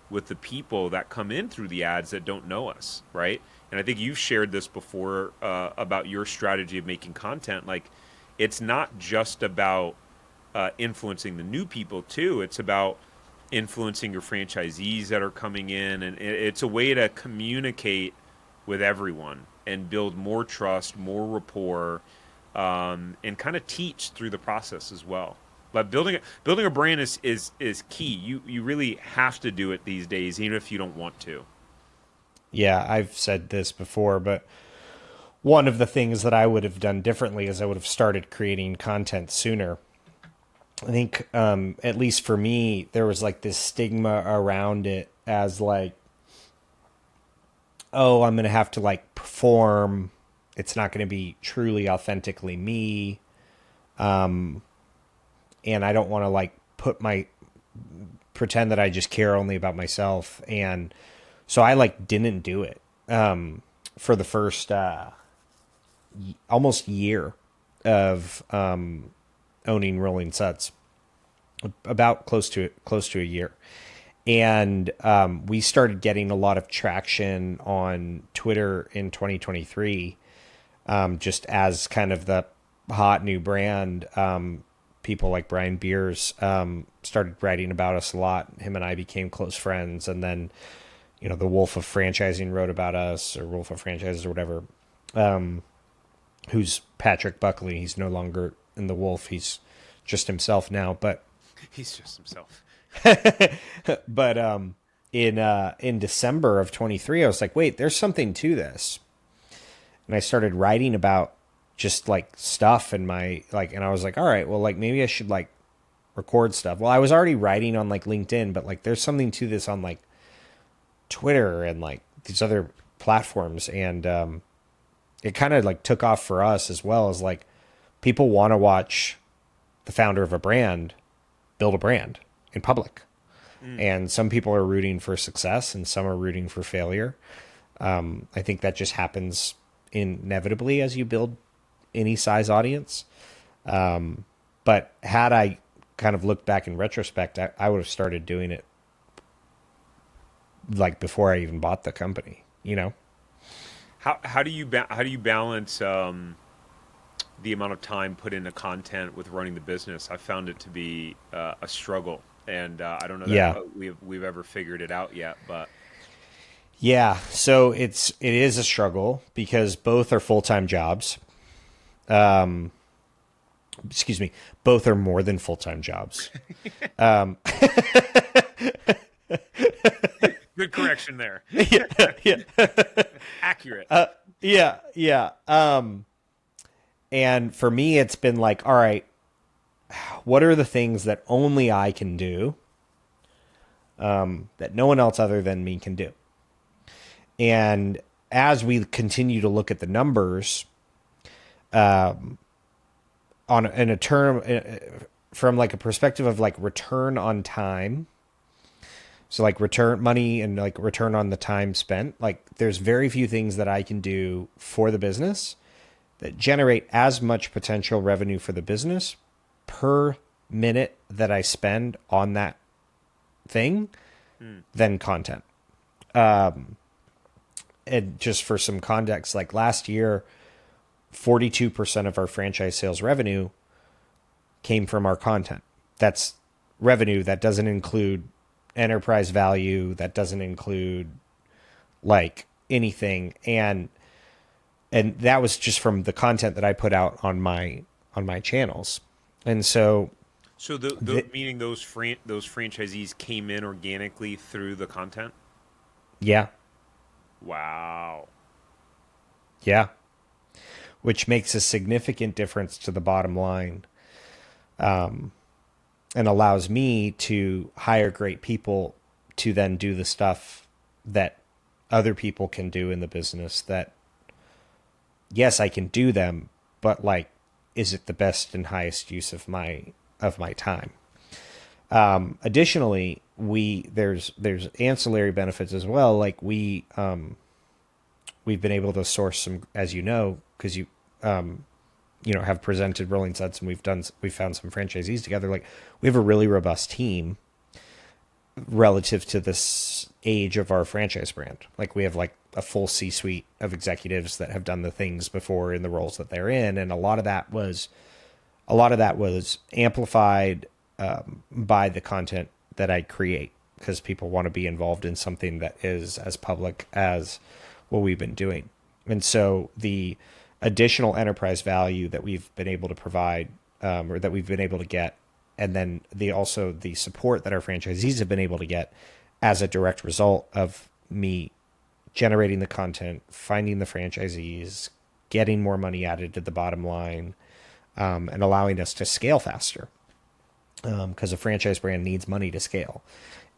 with the people that come in through the ads that don't know us, right? And I think you've shared this before about your strategy of making content. Like, it's not just about influencing the new people too. It's about influencing your franchisees that are coming in, and it's a way to communicate with everyone and build more trust, more rapport, and kind of teach through the process as well. But building a brand is key. You really have to do it these days, even if you don't want to. Yeah, I've said this before, but one of the things that I would have done differently is I would have started creating content sooner. I think, at least for me, there was like this stigma around it as like, oh, I'm going to have to like perform. It's not going to be truly authentically me. And I don't want to like pretend that I just care only about myself. And so I like didn't do it, for the first, almost year of, owning Rolling Suds, about close to a year. And, we started getting a lot of traction on Twitter in 2023, just as kind of the hot new brand. People like Brian Beers started writing about us a lot. Him and I became close friends. And then, the Wolf of Franchising wrote about us, or Wolf of Franchises or whatever, who's Patrick Buckley. He's no longer in the Wolf. He's just himself now, but he's just himself. But in December of 23, I was like, wait, there's something to this. And I started writing about just like stuff in my, like, and I was like, all right, well, like maybe I should like record stuff. Well, I was already writing on like LinkedIn, but like there's something to this on like Twitter and like these other platforms. And it kind of like took off for us as well, as like people want to watch the founder of a brand build a brand in public. And some people are rooting for success and some are rooting for failure. I think that just happens inevitably as you build any size audience. But had I kind of looked back in retrospect, I would have started doing it like before I even bought the company, How do you balance the amount of time put into content with running the business? I found it to be a struggle, and I don't know that we've ever figured it out yet. But yeah, so it is a struggle because both are full-time jobs. Excuse me, both are more than full-time jobs. Good correction there. Yeah. Accurate. Yeah. And for me, it's been like, all right, what are the things that only I can do, that no one else other than me can do? And as we continue to look at the numbers, in a term, from like a perspective of like return on time, so like return money and like return on the time spent, like there's very few things that I can do for the business that generate as much potential revenue for the business per minute that I spend on that thing than content. And just for some context, like last year, 42% of our franchise sales revenue came from our content. That's revenue that doesn't include enterprise value, that doesn't include like anything. And that was just from the content that I put out on my channels. And so, So meaning those franchisees came in organically through the content. yeah, Wow. yeah, which makes a significant difference to the bottom line, and allows me to hire great people to then do the stuff that other people can do in the business that, yes, I can do them, but like, is it the best and highest use of my time? Additionally, there's ancillary benefits as well. Like we've been able to source some, as you know, because have presented Rolling Suds, and we've found some franchisees together. Like we have a really robust team relative to this age of our franchise brand. Like we have like a full C-suite of executives that have done the things before in the roles that they're in, and a lot of that was amplified by the content that I create, because people want to be involved in something that is as public as what we've been doing. And so the additional enterprise value that we've been able to provide, or that we've been able to get, and then also the support that our franchisees have been able to get as a direct result of me generating the content, finding the franchisees, getting more money added to the bottom line, and allowing us to scale faster. Because a franchise brand needs money to scale,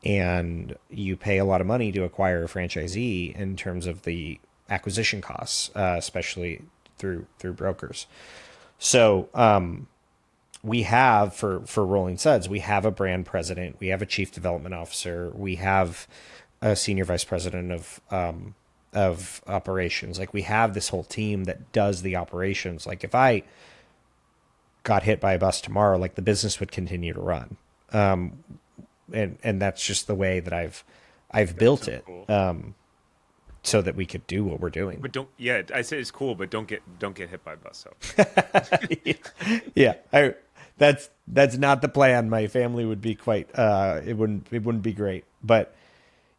and you pay a lot of money to acquire a franchisee in terms of the acquisition costs, especially through brokers. So we have for Rolling Suds, we have a brand president, we have a chief development officer, we have a senior vice president of operations. Like we have this whole team that does the operations. Like if I got hit by a bus tomorrow, like the business would continue to run. And that's just the way that I've built it. Cool. So that we could do what we're doing. But I say it's cool, but don't get hit by a bus. So. Yeah. That's not the plan. My family would be quite, it wouldn't be great, but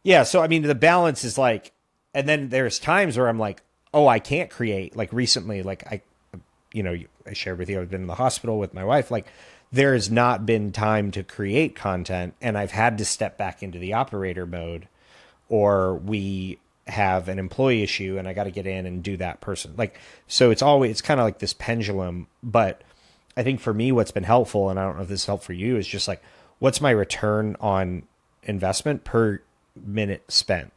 yeah. So, I mean, the balance is like, and then there's times where I'm like, oh, I can't create. Like recently, like I shared with you, I've been in the hospital with my wife. Like there has not been time to create content, and I've had to step back into the operator mode, or we have an employee issue and I got to get in and do that person. Like, so it's kind of like this pendulum. But I think for me, what's been helpful, and I don't know if this is helpful for you, is just like, what's my return on investment per minute spent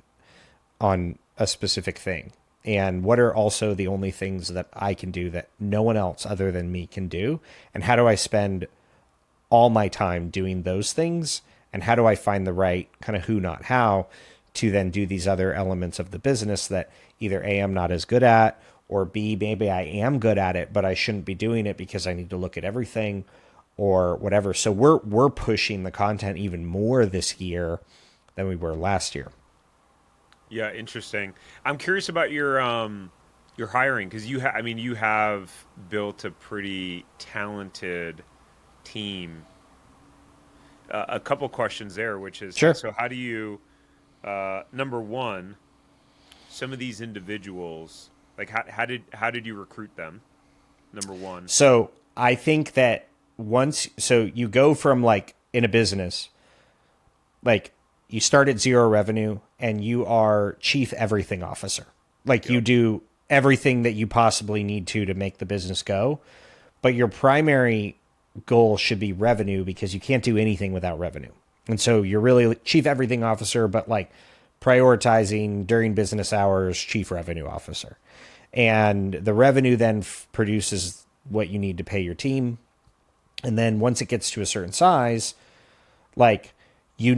on a specific thing? And what are also the only things that I can do that no one else other than me can do? And how do I spend all my time doing those things? And how do I find the right kind of who, not how, to then do these other elements of the business that either A, I'm not as good at, or B, maybe I am good at it, but I shouldn't be doing it because I need to look at everything or whatever. So we're pushing the content even more this year than we were last year. Yeah, interesting. I'm curious about your hiring, because you have built a pretty talented team. A couple questions there, which is, sure. So how do you, number one, some of these individuals, like how did you recruit them? Number one. So I think that so you go from, like, in a business, like you start at zero revenue and you are chief everything officer. Like you do everything that you possibly need to make the business go, but your primary goal should be revenue, because you can't do anything without revenue. And so you're really chief everything officer, but like prioritizing during business hours, chief revenue officer. And the revenue then produces what you need to pay your team. And then once it gets to a certain size, like you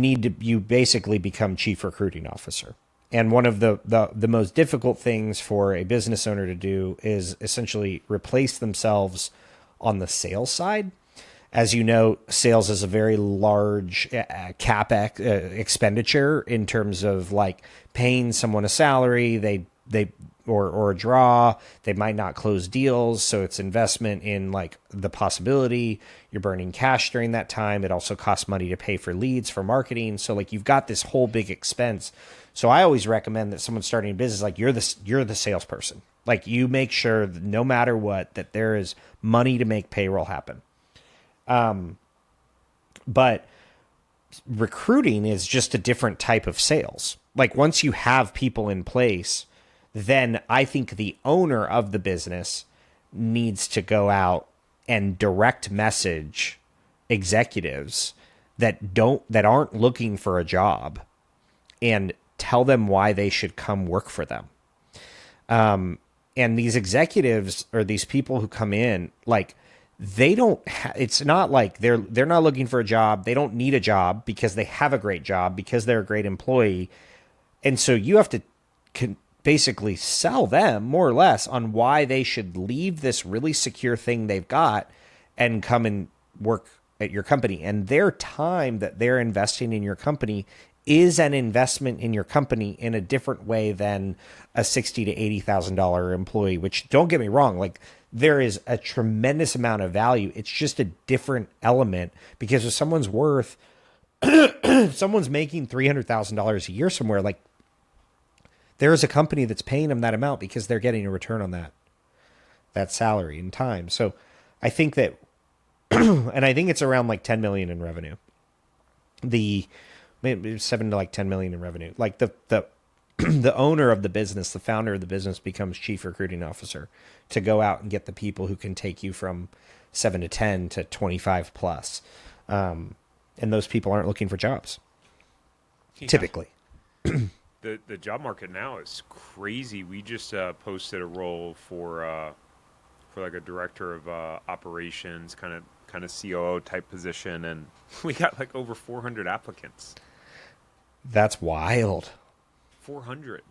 basically become chief recruiting officer. And one of the most difficult things for a business owner to do is essentially replace themselves on the sales side. As you know, sales is a very large CapEx expenditure in terms of like paying someone a salary, or a draw. They might not close deals, so it's investment in like the possibility. You're burning cash during that time. It also costs money to pay for leads, for marketing. So like you've got this whole big expense. So I always recommend that someone starting a business, like you're the salesperson. Like you make sure that no matter what, that there is money to make payroll happen. But recruiting is just a different type of sales. Like once you have people in place, then I think the owner of the business needs to go out and direct message executives that aren't looking for a job and tell them why they should come work for them. And these executives or these people who come in, like they don't it's not like they're not looking for a job. They don't need a job because they have a great job, because they're a great employee. And so you have to basically sell them more or less on why they should leave this really secure thing they've got and come and work at your company. And their time that they're investing in your company is an investment in your company in a different way than a $60,000 to $80,000 employee, which don't get me wrong, like there is a tremendous amount of value. It's just a different element because if someone's worth, if someone's making $300,000 a year somewhere, like there's a company that's paying them that amount because they're getting a return on that salary and time. So I think that, and I think it's around like 10 million in revenue. Maybe 7 to like 10 million in revenue. Like the the owner of the business, the founder of the business becomes chief recruiting officer to go out and get the people who can take you from 7 to 10 to 25 plus. And those people aren't looking for jobs. Yeah. Typically. The job market now is crazy. We just posted a role for like a director of operations, kind of COO type position, and we got like over 400 applicants. That's wild. 400.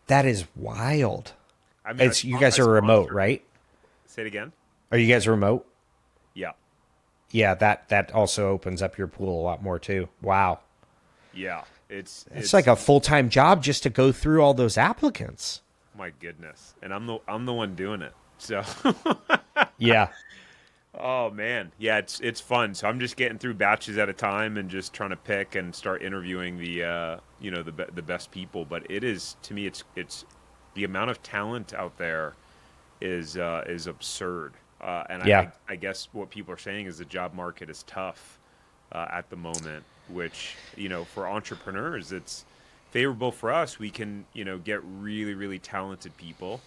That is wild. I mean, you guys are remote, right? Say it again. Are you guys remote? Yeah. Yeah, that also opens up your pool a lot more too. Wow. Yeah, it's like a full-time job just to go through all those applicants. My goodness, and I'm the one doing it. So. Yeah. Oh man, yeah, it's fun. So I'm just getting through batches at a time and just trying to pick and start interviewing the the best people. But it is, to me, it's the amount of talent out there is absurd. And yeah. I guess what people are saying is the job market is tough at the moment, which, for entrepreneurs, it's favorable for us. We can, get really, really talented people,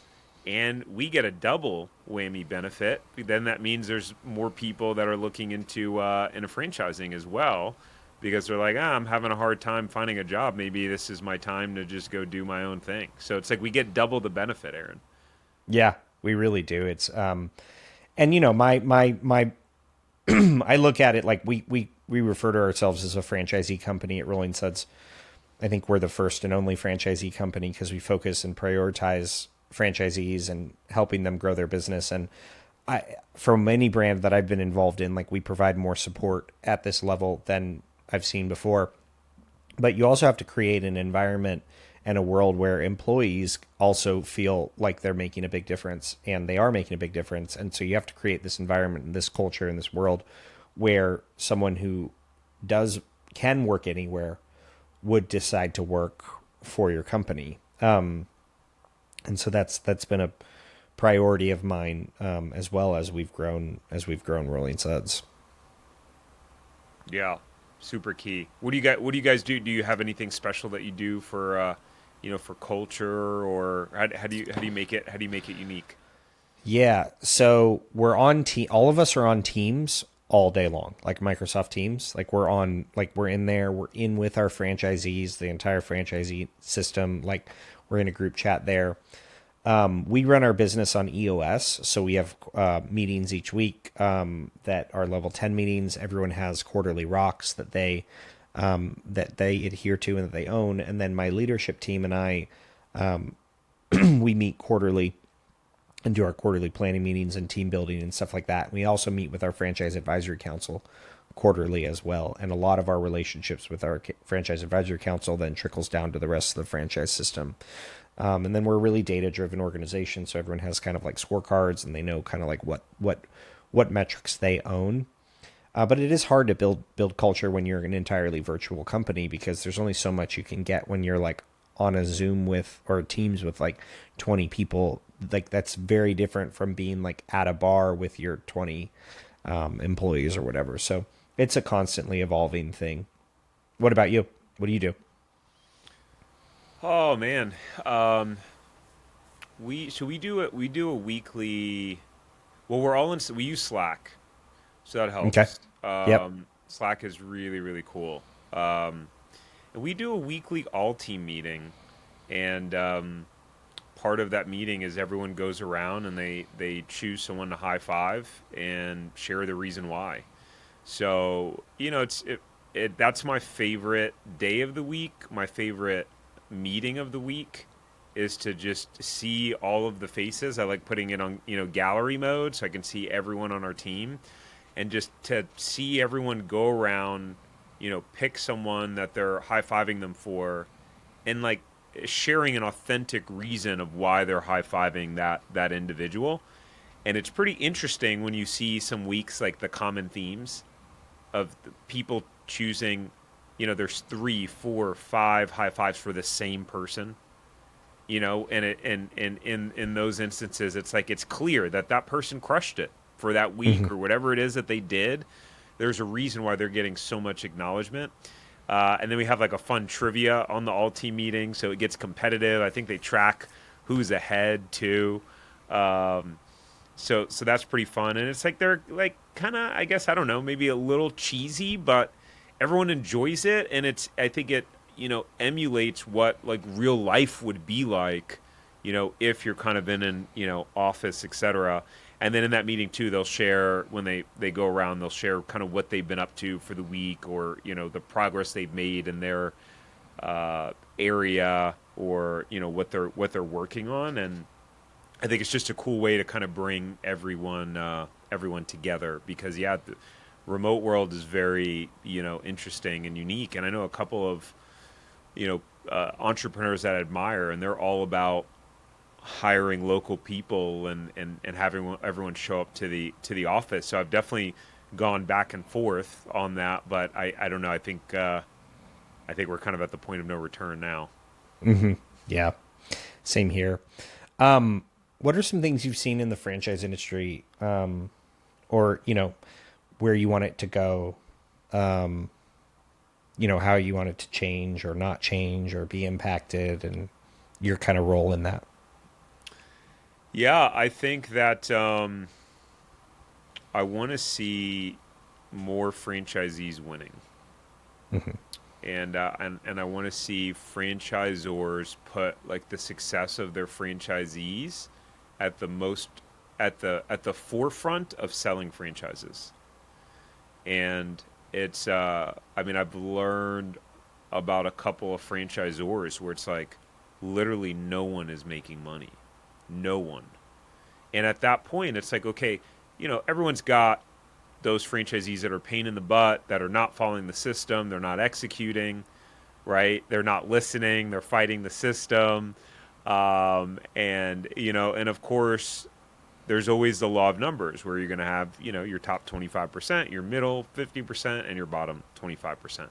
and we get a double whammy benefit. Then that means there's more people that are looking into franchising as well, because they're like, I'm having a hard time finding a job. Maybe this is my time to just go do my own thing. So it's like we get double the benefit, Aaron. Yeah, we really do. It's and my I look at it like we refer to ourselves as a franchisee company at Rolling Suds. I think we're the first and only franchisee company because we focus and prioritize franchisees and helping them grow their business. And from any brand that I've been involved in, like we provide more support at this level than I've seen before. But you also have to create an environment and a world where employees also feel like they're making a big difference, and they are making a big difference. And so you have to create this environment and this culture in this world where someone who can work anywhere would decide to work for your company. And so that's been a priority of mine, as well as we've grown Rolling Suds. Yeah, super key. What do you guys do? Do you have anything special that you do for for culture, or how do you make it unique? Yeah, so we're on all of us are on Teams all day long, like Microsoft Teams. Like we're in there, we're in with our franchisees, the entire franchisee system. Like we're in a group chat there. We run our business on EOS, so we have meetings each week that are level 10 meetings. Everyone has quarterly rocks that they adhere to and that they own. And then my leadership team and I, we meet quarterly and do our quarterly planning meetings and team building and stuff like that. We also meet with our franchise advisory council quarterly as well. And a lot of our relationships with our franchise advisory council then trickles down to the rest of the franchise system. And then we're a really data-driven organization, so everyone has kind of like scorecards, and they know kind of like what metrics they own. But it is hard to build culture when you're an entirely virtual company, because there's only so much you can get when you're like on a Zoom or Teams with like 20 people. Like that's very different from being like at a bar with your 20 employees or whatever. So it's a constantly evolving thing. What about you? What do you do? Oh man, um, we do a weekly. Well, we're all in. We use Slack, so that Okay. helps. Yep. Slack is really cool. Um, and we do a weekly all team meeting, and part of that meeting is everyone goes around and they choose someone to high five and share the reason why. So that's my favorite day of the week. My favorite meeting of the week is to just see all of the faces. I like putting it on gallery mode so I can see everyone on our team, and just to see everyone go around, pick someone that they're high fiving them for, and like sharing an authentic reason of why they're high fiving that individual. And it's pretty interesting when you see some weeks like the common themes of the people choosing, there's three, four, five high fives for the same person. And in those instances, it's like it's clear that that person crushed it for that Hmm. week or whatever it is that they did. There's a reason why they're getting so much acknowledgement. And then we have like a fun trivia on the all team meeting, so it gets competitive. I think they track who's ahead too. Um, so that's pretty fun, and it's like they're like kind of, I guess, I don't know, maybe a little cheesy, but everyone enjoys it, and I think it emulates what like real life would be like, if you're kind of in an office, etc. And then in that meeting too, they'll share when they go around, they'll share kind of what they've been up to for the week, or the progress they've made in their area, or what they're working on. And I think it's just a cool way to kind of bring everyone together, because the remote world is very interesting and unique. And I know a couple of entrepreneurs that I admire, and they're all about hiring local people, and having everyone show up to the office. So I've definitely gone back and forth on that, but I don't know. I think we're kind of at the point of no return now. Hmm. Yeah. Same here. What are some things you've seen in the franchise industry, or where you want it to go? How you want it to change or not change or be impacted, and your kind of role in that. Yeah, I think that I want to see more franchisees winning, Hmm. and I want to see franchisors put like the success of their franchisees at the most at the forefront of selling franchises. And it's I mean, I've learned about a couple of franchisors where it's like literally no one is making money, no one. And at that point, it's like, okay, everyone's got those franchisees that are pain in the butt, that are not following the system, they're not executing, right? They're not listening, they're fighting the system. And of course, there's always the law of numbers, where you're going to have, your top 25%, your middle 50%, and your bottom 25%.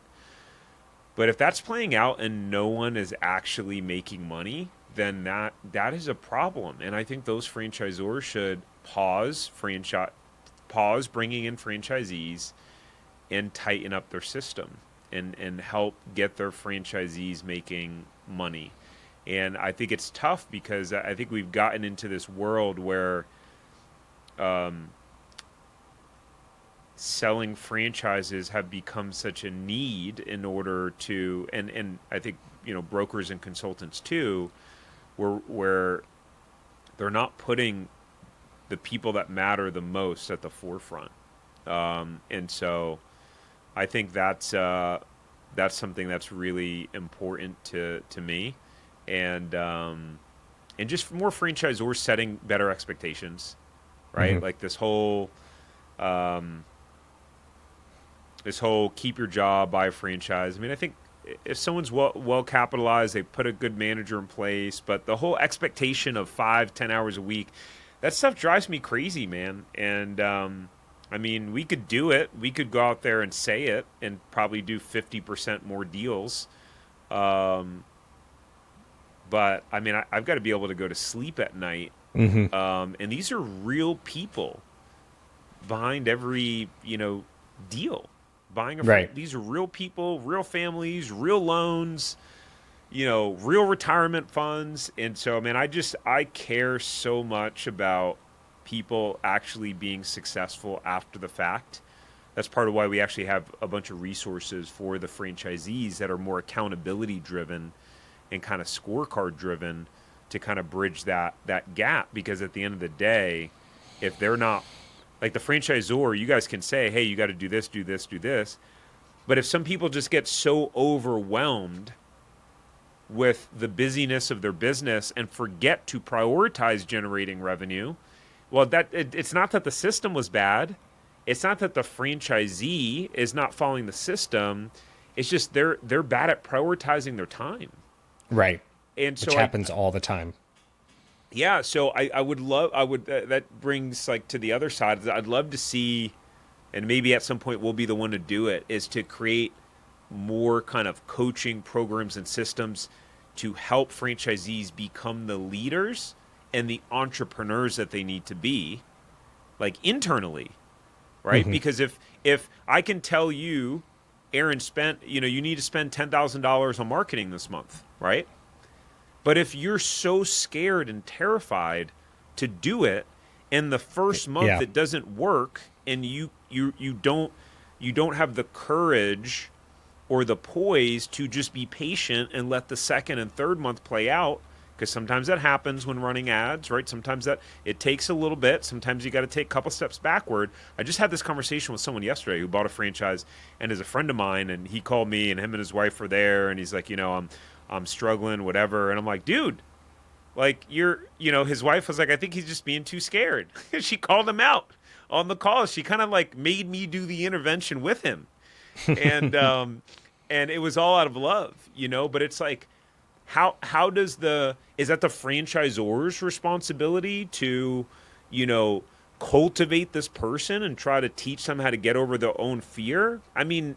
But if that's playing out and no one is actually making money, then that is a problem. And I think those franchisors should pause bringing in franchisees, and tighten up their system, and help get their franchisees making money. And I think it's tough, because I think we've gotten into this world where um, selling franchises have become such a need, in order to, and I think brokers and consultants too, where they're not putting the people that matter the most at the forefront. And so I think that's something that's really important to me. And just more franchisors setting better expectations, Hmm. right? Like um, this whole keep your job, buy a franchise. I mean, I think if someone's well capitalized, they put a good manager in place, but the whole expectation of 5-10 hours a week, that stuff drives me crazy, man. And I mean, we could do it. We could go out there and say it, and probably do 50% more deals. Um, but I mean, I've got to be able to go to sleep at night. Hmm. And these are real people behind every, deal. Right. These are real people, real families, real loans, real retirement funds. And so, I mean, I care so much about people actually being successful after the fact. That's part of why we actually have a bunch of resources for the franchisees that are more accountability driven and kind of scorecard driven to kind of bridge that gap. Because at the end of the day, if they're not like the franchisor, you guys can say, hey, you got to do this, do this, do this. But if some people just get so overwhelmed with the busyness of their business and forget to prioritize generating revenue, well, it's not that the system was bad. It's not that the franchisee is not following the system. It's just they're bad at prioritizing their time. Right. And Which so happens all the time. Yeah, so I would love, that brings like to the other side. I'd love to see, and maybe at some point we'll be the one to do it, is to create more kind of coaching programs and systems to help franchisees become the leaders and the entrepreneurs that they need to be, like internally, right? Mm-hmm. Because if I can tell you, Aaron spent, you need to spend $10,000 on marketing this month, right? But if you're so scared and terrified to do it, and the first month it doesn't work, and you don't have the courage or the poise to just be patient and let the second and third month play out, because sometimes that happens when running ads, right? Sometimes that it takes a little bit. Sometimes you got to take a couple steps backward. I just had this conversation with someone yesterday who bought a franchise and is a friend of mine, and he called me, and him and his wife were there, and he's like, I'm struggling, whatever. And I'm like, dude, like his wife was like, I think he's just being too scared. She called him out on the call. She kind of like made me do the intervention with him. And, and it was all out of love, but it's like, how is that the franchisor's responsibility to, cultivate this person and try to teach them how to get over their own fear? It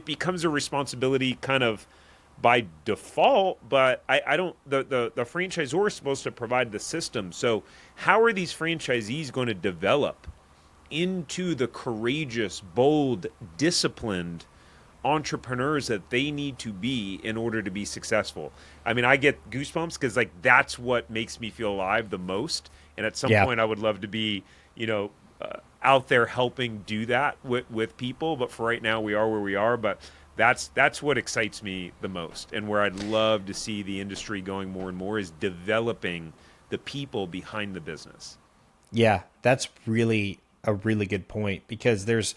becomes a responsibility kind of by default, but I don't, the franchisor is supposed to provide the system. So how are these franchisees going to develop into the courageous, bold, disciplined entrepreneurs that they need to be in order to be successful? I mean, I get goosebumps because like that's what makes me feel alive the most. And at some point I would love to be, out there helping do that with people. But for right now, we are where we are. But that's what excites me the most, and where I'd love to see the industry going more and more is developing the people behind the business. Yeah, that's really a really good point, because there's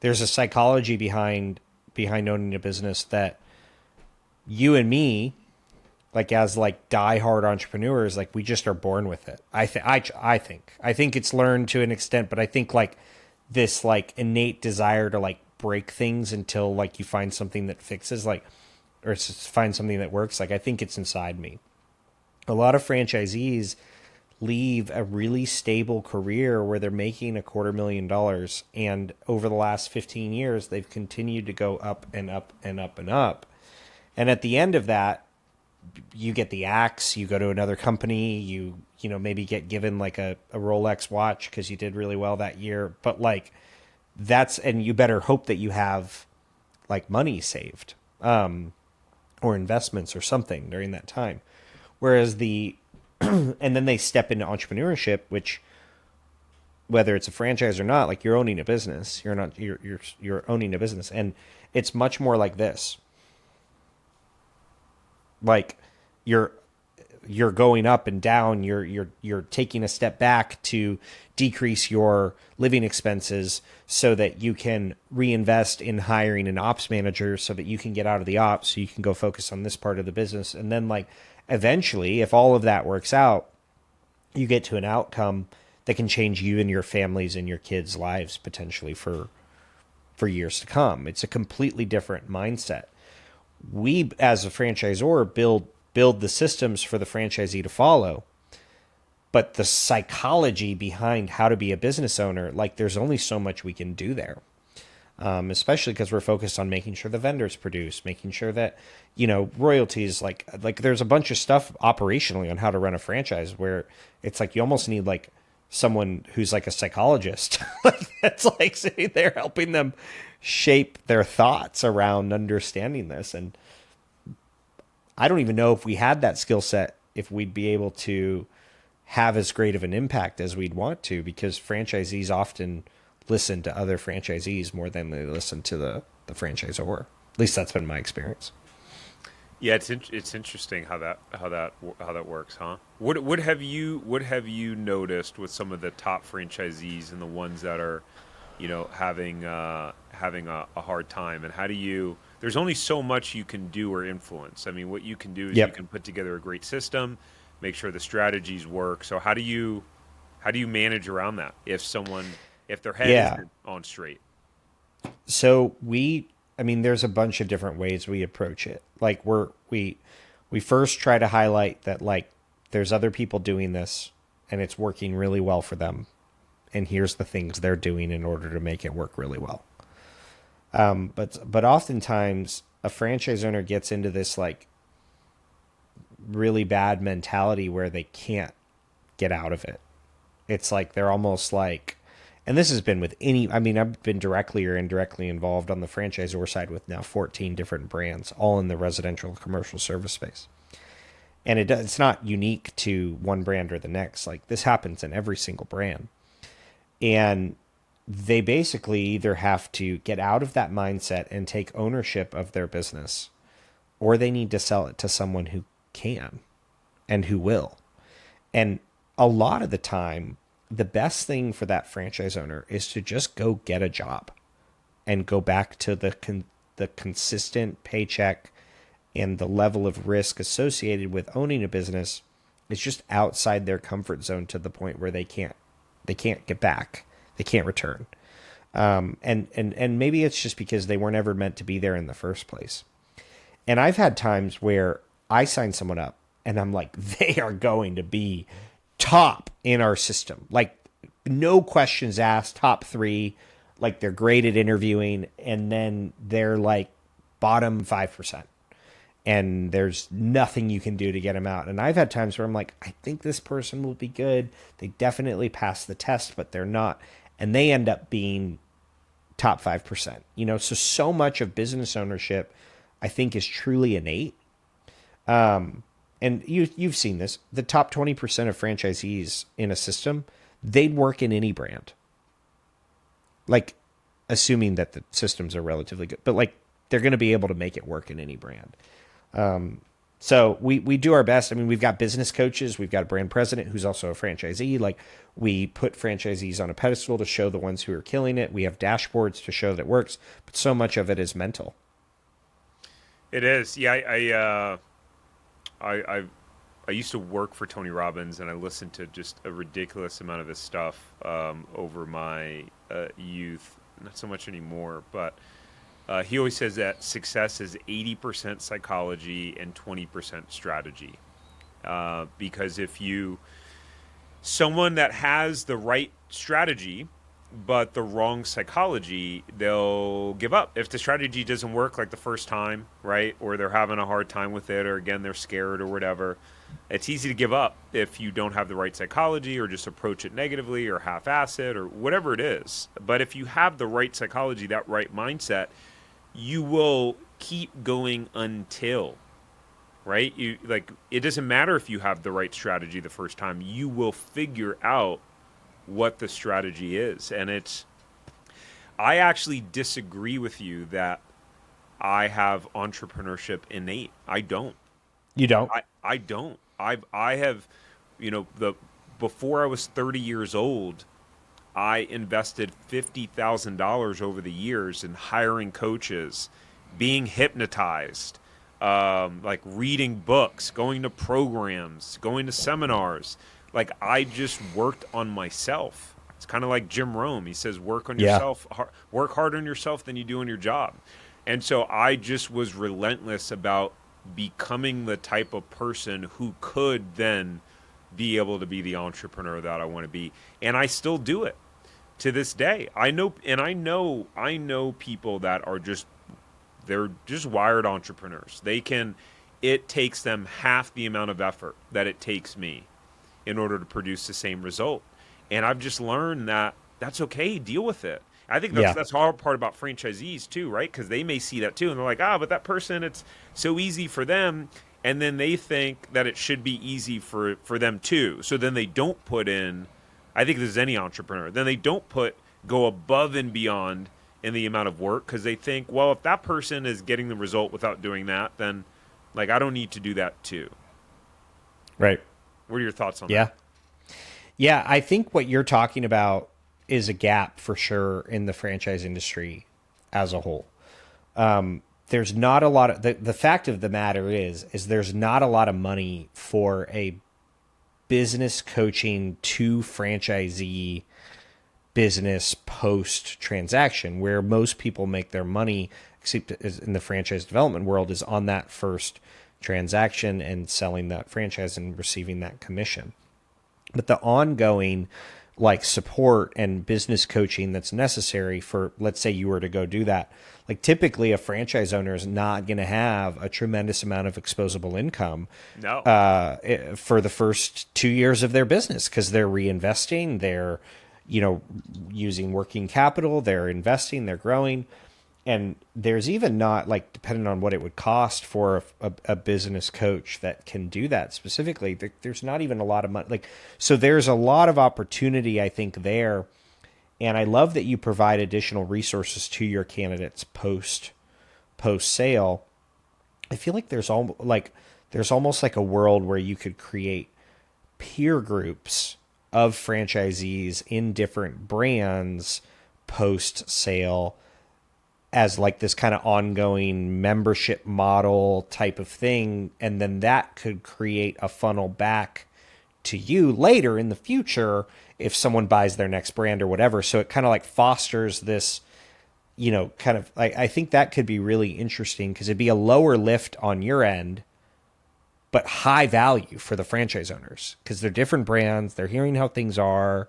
a psychology behind owning a business that you and me, like as like diehard entrepreneurs, like we just are born with it. I think it's learned to an extent, but I think like this like innate desire to like break things until like you find something that fixes, like, or find something that works. Like I think it's inside me. A lot of franchisees leave a really stable career where they're making $250,000, and over the last 15 years they've continued to go up and up and up and up. And at the end of that, you get the axe, you go to another company, you maybe get given like a Rolex watch because you did really well that year. But like and you better hope that you have like money saved, or investments or something during that time. Whereas and then they step into entrepreneurship, which, whether it's a franchise or not, like you're owning a business, you're owning a business. And it's much more like this. Like you're going up and down, you're taking a step back to decrease your living expenses so that you can reinvest in hiring an ops manager so that you can get out of the ops, so you can go focus on this part of the business. And then like eventually, if all of that works out, you get to an outcome that can change you and your families and your kids' lives potentially for years to come. It's a completely different mindset. We, as a franchisor, build the systems for the franchisee to follow, but the psychology behind how to be a business owner, like there's only so much we can do there. Especially because we're focused on making sure the vendors produce, making sure that, royalties, like there's a bunch of stuff operationally on how to run a franchise where it's like you almost need like someone who's like a psychologist. That's like sitting there helping them shape their thoughts around understanding this. And I don't even know if we had that skill set, if we'd be able to have as great of an impact as we'd want to, because franchisees often listen to other franchisees more than they listen to the franchisor. At least that's been my experience. Yeah, it's interesting how that works, huh? What have you noticed with some of the top franchisees and the ones that are, having a hard time, and how do you? There's only so much you can do or influence. I mean, what you can do is you can put together a great system, make sure the strategies work. So how do you manage around that if their head isn't on straight? So there's a bunch of different ways we approach it. Like we first try to highlight that like there's other people doing this and it's working really well for them. And here's the things they're doing in order to make it work really well. But oftentimes a franchise owner gets into this like really bad mentality where they can't get out of it. It's like they're almost like, and this has been with I've been directly or indirectly involved on the franchisor side with now 14 different brands, all in the residential commercial service space. And it's not unique to one brand or the next. Like this happens in every single brand. And they basically either have to get out of that mindset and take ownership of their business, or they need to sell it to someone who can and who will. And a lot of the time, the best thing for that franchise owner is to just go get a job and go back to the consistent paycheck, and the level of risk associated with owning a business is just outside their comfort zone to the point where they can't get back. They can't return. And maybe it's just because they weren't ever meant to be there in the first place. And I've had times where I sign someone up and I'm like, they are going to be top in our system. Like no questions asked, top 3, like they're great at interviewing, and then they're like bottom 5%. And there's nothing you can do to get them out. And I've had times where I'm like, I think this person will be good. They definitely passed the test, but they're not. And they end up being top 5%. So much of business ownership, I think, is truly innate. And you've seen this. The top 20% of franchisees in a system, they'd work in any brand. Like, assuming that the systems are relatively good. But, like, they're going to be able to make it work in any brand. So we do our best. I mean, we've got business coaches. We've got a brand president who's also a franchisee. Like we put franchisees on a pedestal to show the ones who are killing it. We have dashboards to show that it works, but so much of it is mental. It is. Yeah. I used to work for Tony Robbins, and I listened to just a ridiculous amount of his stuff, over my, youth, not so much anymore, but, he always says that success is 80% psychology and 20% strategy. Because someone that has the right strategy, but the wrong psychology, they'll give up. If the strategy doesn't work like the first time, right? Or they're having a hard time with it, or again, they're scared or whatever. It's easy to give up if you don't have the right psychology, or just approach it negatively, or half-ass it, or whatever it is. But if you have the right psychology, that right mindset, you will keep going until, right? It doesn't matter if you have the right strategy the first time. You will figure out what the strategy is. And I actually disagree with you that I have entrepreneurship innate. I don't. You don't? I don't. I have, before I was 30 years old, I invested $50,000 over the years in hiring coaches, being hypnotized, like reading books, going to programs, going to seminars. Like I just worked on myself. It's kind of like Jim Rome. He says, work on yourself, work harder on yourself than you do on your job. And so I just was relentless about becoming the type of person who could then be able to be the entrepreneur that I want to be. And I still do it to this day. I know people that are they're just wired entrepreneurs. It takes them half the amount of effort that it takes me in order to produce the same result. And I've just learned that that's okay. Deal with it. I think Yeah. that's the hard part about franchisees too, right? Because they may see that too, and they're like, ah, but that person, it's so easy for them, and then they think that it should be easy for them too. So then they don't put in. I think this is any entrepreneur. Then they don't go above and beyond in the amount of work because they think, well, if that person is getting the result without doing that, then like I don't need to do that too. Right. What are your thoughts on Yeah. that? Yeah, I think what you're talking about is a gap for sure in the franchise industry as a whole. There's not a lot of the fact of the matter is there's not a lot of money for a business coaching to franchisee business post transaction where most people make their money, except in the franchise development world, is on that first transaction and selling that franchise and receiving that commission. But the ongoing like support and business coaching that's necessary for, let's say you were to go do that, like typically a franchise owner is not going to have a tremendous amount of exposable income No. for the first 2 years of their business because they're reinvesting, they're, using working capital, they're investing, they're growing. And there's even not like, depending on what it would cost for a business coach that can do that specifically, there's not even a lot of money. Like, so there's a lot of opportunity, I think, there. And I love that you provide additional resources to your candidates post sale. I feel like there's almost like a world where you could create peer groups of franchisees in different brands post sale as like this kind of ongoing membership model type of thing. And then that could create a funnel back to you later in the future if someone buys their next brand or whatever. So it kind of like fosters this, kind of, I think that could be really interesting because it'd be a lower lift on your end, but high value for the franchise owners because they're different brands. They're hearing how things are.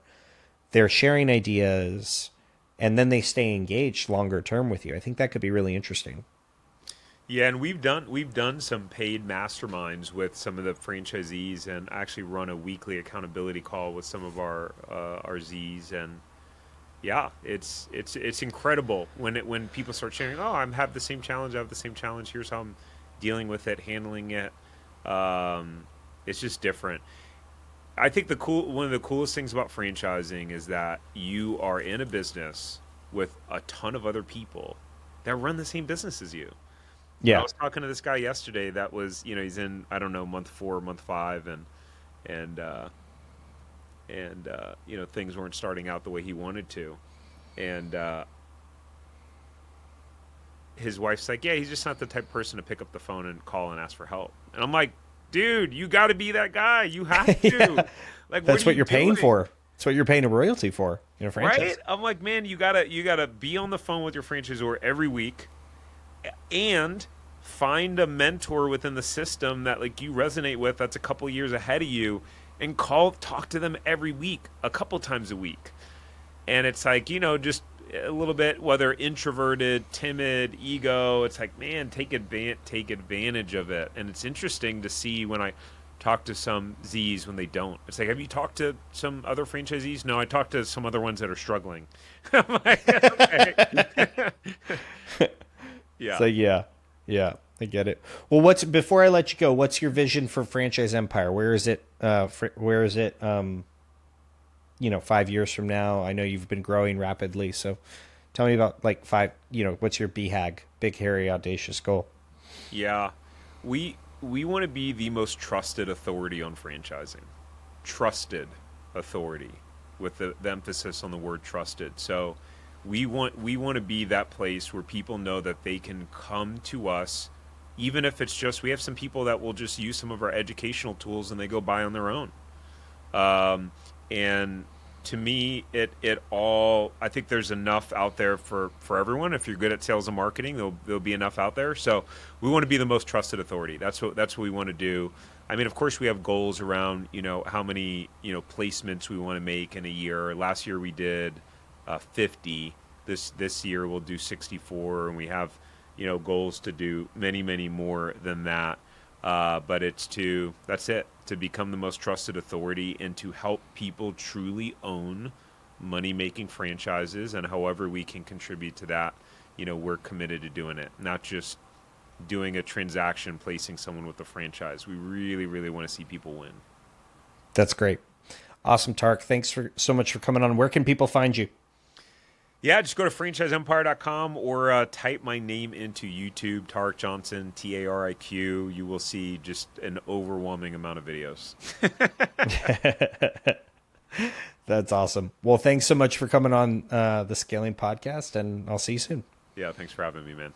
They're sharing ideas. And then they stay engaged longer term with you. I think that could be really interesting. Yeah, and we've done some paid masterminds with some of the franchisees, and actually run a weekly accountability call with some of our Z's. And yeah, it's incredible when people start sharing. Oh, I have the same challenge. I have the same challenge. Here's how I'm dealing with it, handling it. It's just different. I think one of the coolest things about franchising is that you are in a business with a ton of other people that run the same business as you. I Yeah. was talking to this guy yesterday that was, he's in, I don't know, month 4, month 5, and things weren't starting out the way he wanted to. And his wife's like, yeah, he's just not the type of person to pick up the phone and call and ask for help. And I'm like, dude, you got to be that guy. You have to. Yeah. Like, That's what are you you're paying doing? for. That's what you're paying a royalty for in a franchise. Right? I'm like, man, you gotta be on the phone with your franchisor every week, and find a mentor within the system that like you resonate with, that's a couple years ahead of you, and talk to them every week, a couple times a week. And it's like, just a little bit, whether introverted, timid, ego, it's like, man, take advantage of it. And it's interesting to see when I talk to some Z's when they don't. It's like, have you talked to some other franchisees? No, I talked to some other ones that are struggling. I'm like, okay. Yeah. So yeah, I get it. Well, before I let you go, what's your vision for Franchise Empire? Where is it? 5 years from now? I know you've been growing rapidly, so tell me about like what's your BHAG, big, hairy, audacious goal? Yeah. We want to be the most trusted authority on franchising. Trusted authority, with the emphasis on the word trusted. So we want to be that place where people know that they can come to us, even if it's just, we have some people that will just use some of our educational tools and they go buy on their own. And to me, I think there's enough out there for everyone. If you're good at sales and marketing, there'll be enough out there. So we want to be the most trusted authority. That's what we want to do. I mean, of course, we have goals around, how many, placements we want to make in a year. Last year we did 50. This year we'll do 64, and we have, goals to do many, many more than that. But that's it, to become the most trusted authority and to help people truly own money-making franchises. And however we can contribute to that, we're committed to doing it, not just doing a transaction, placing someone with a franchise. We really, really want to see people win. That's great. Awesome, Tariq. Thanks so much for coming on. Where can people find you? Yeah, just go to franchiseempire.com or type my name into YouTube, Tariq Johnson, Tariq. You will see just an overwhelming amount of videos. That's awesome. Well, thanks so much for coming on the Scaling Podcast, and I'll see you soon. Yeah, thanks for having me, man.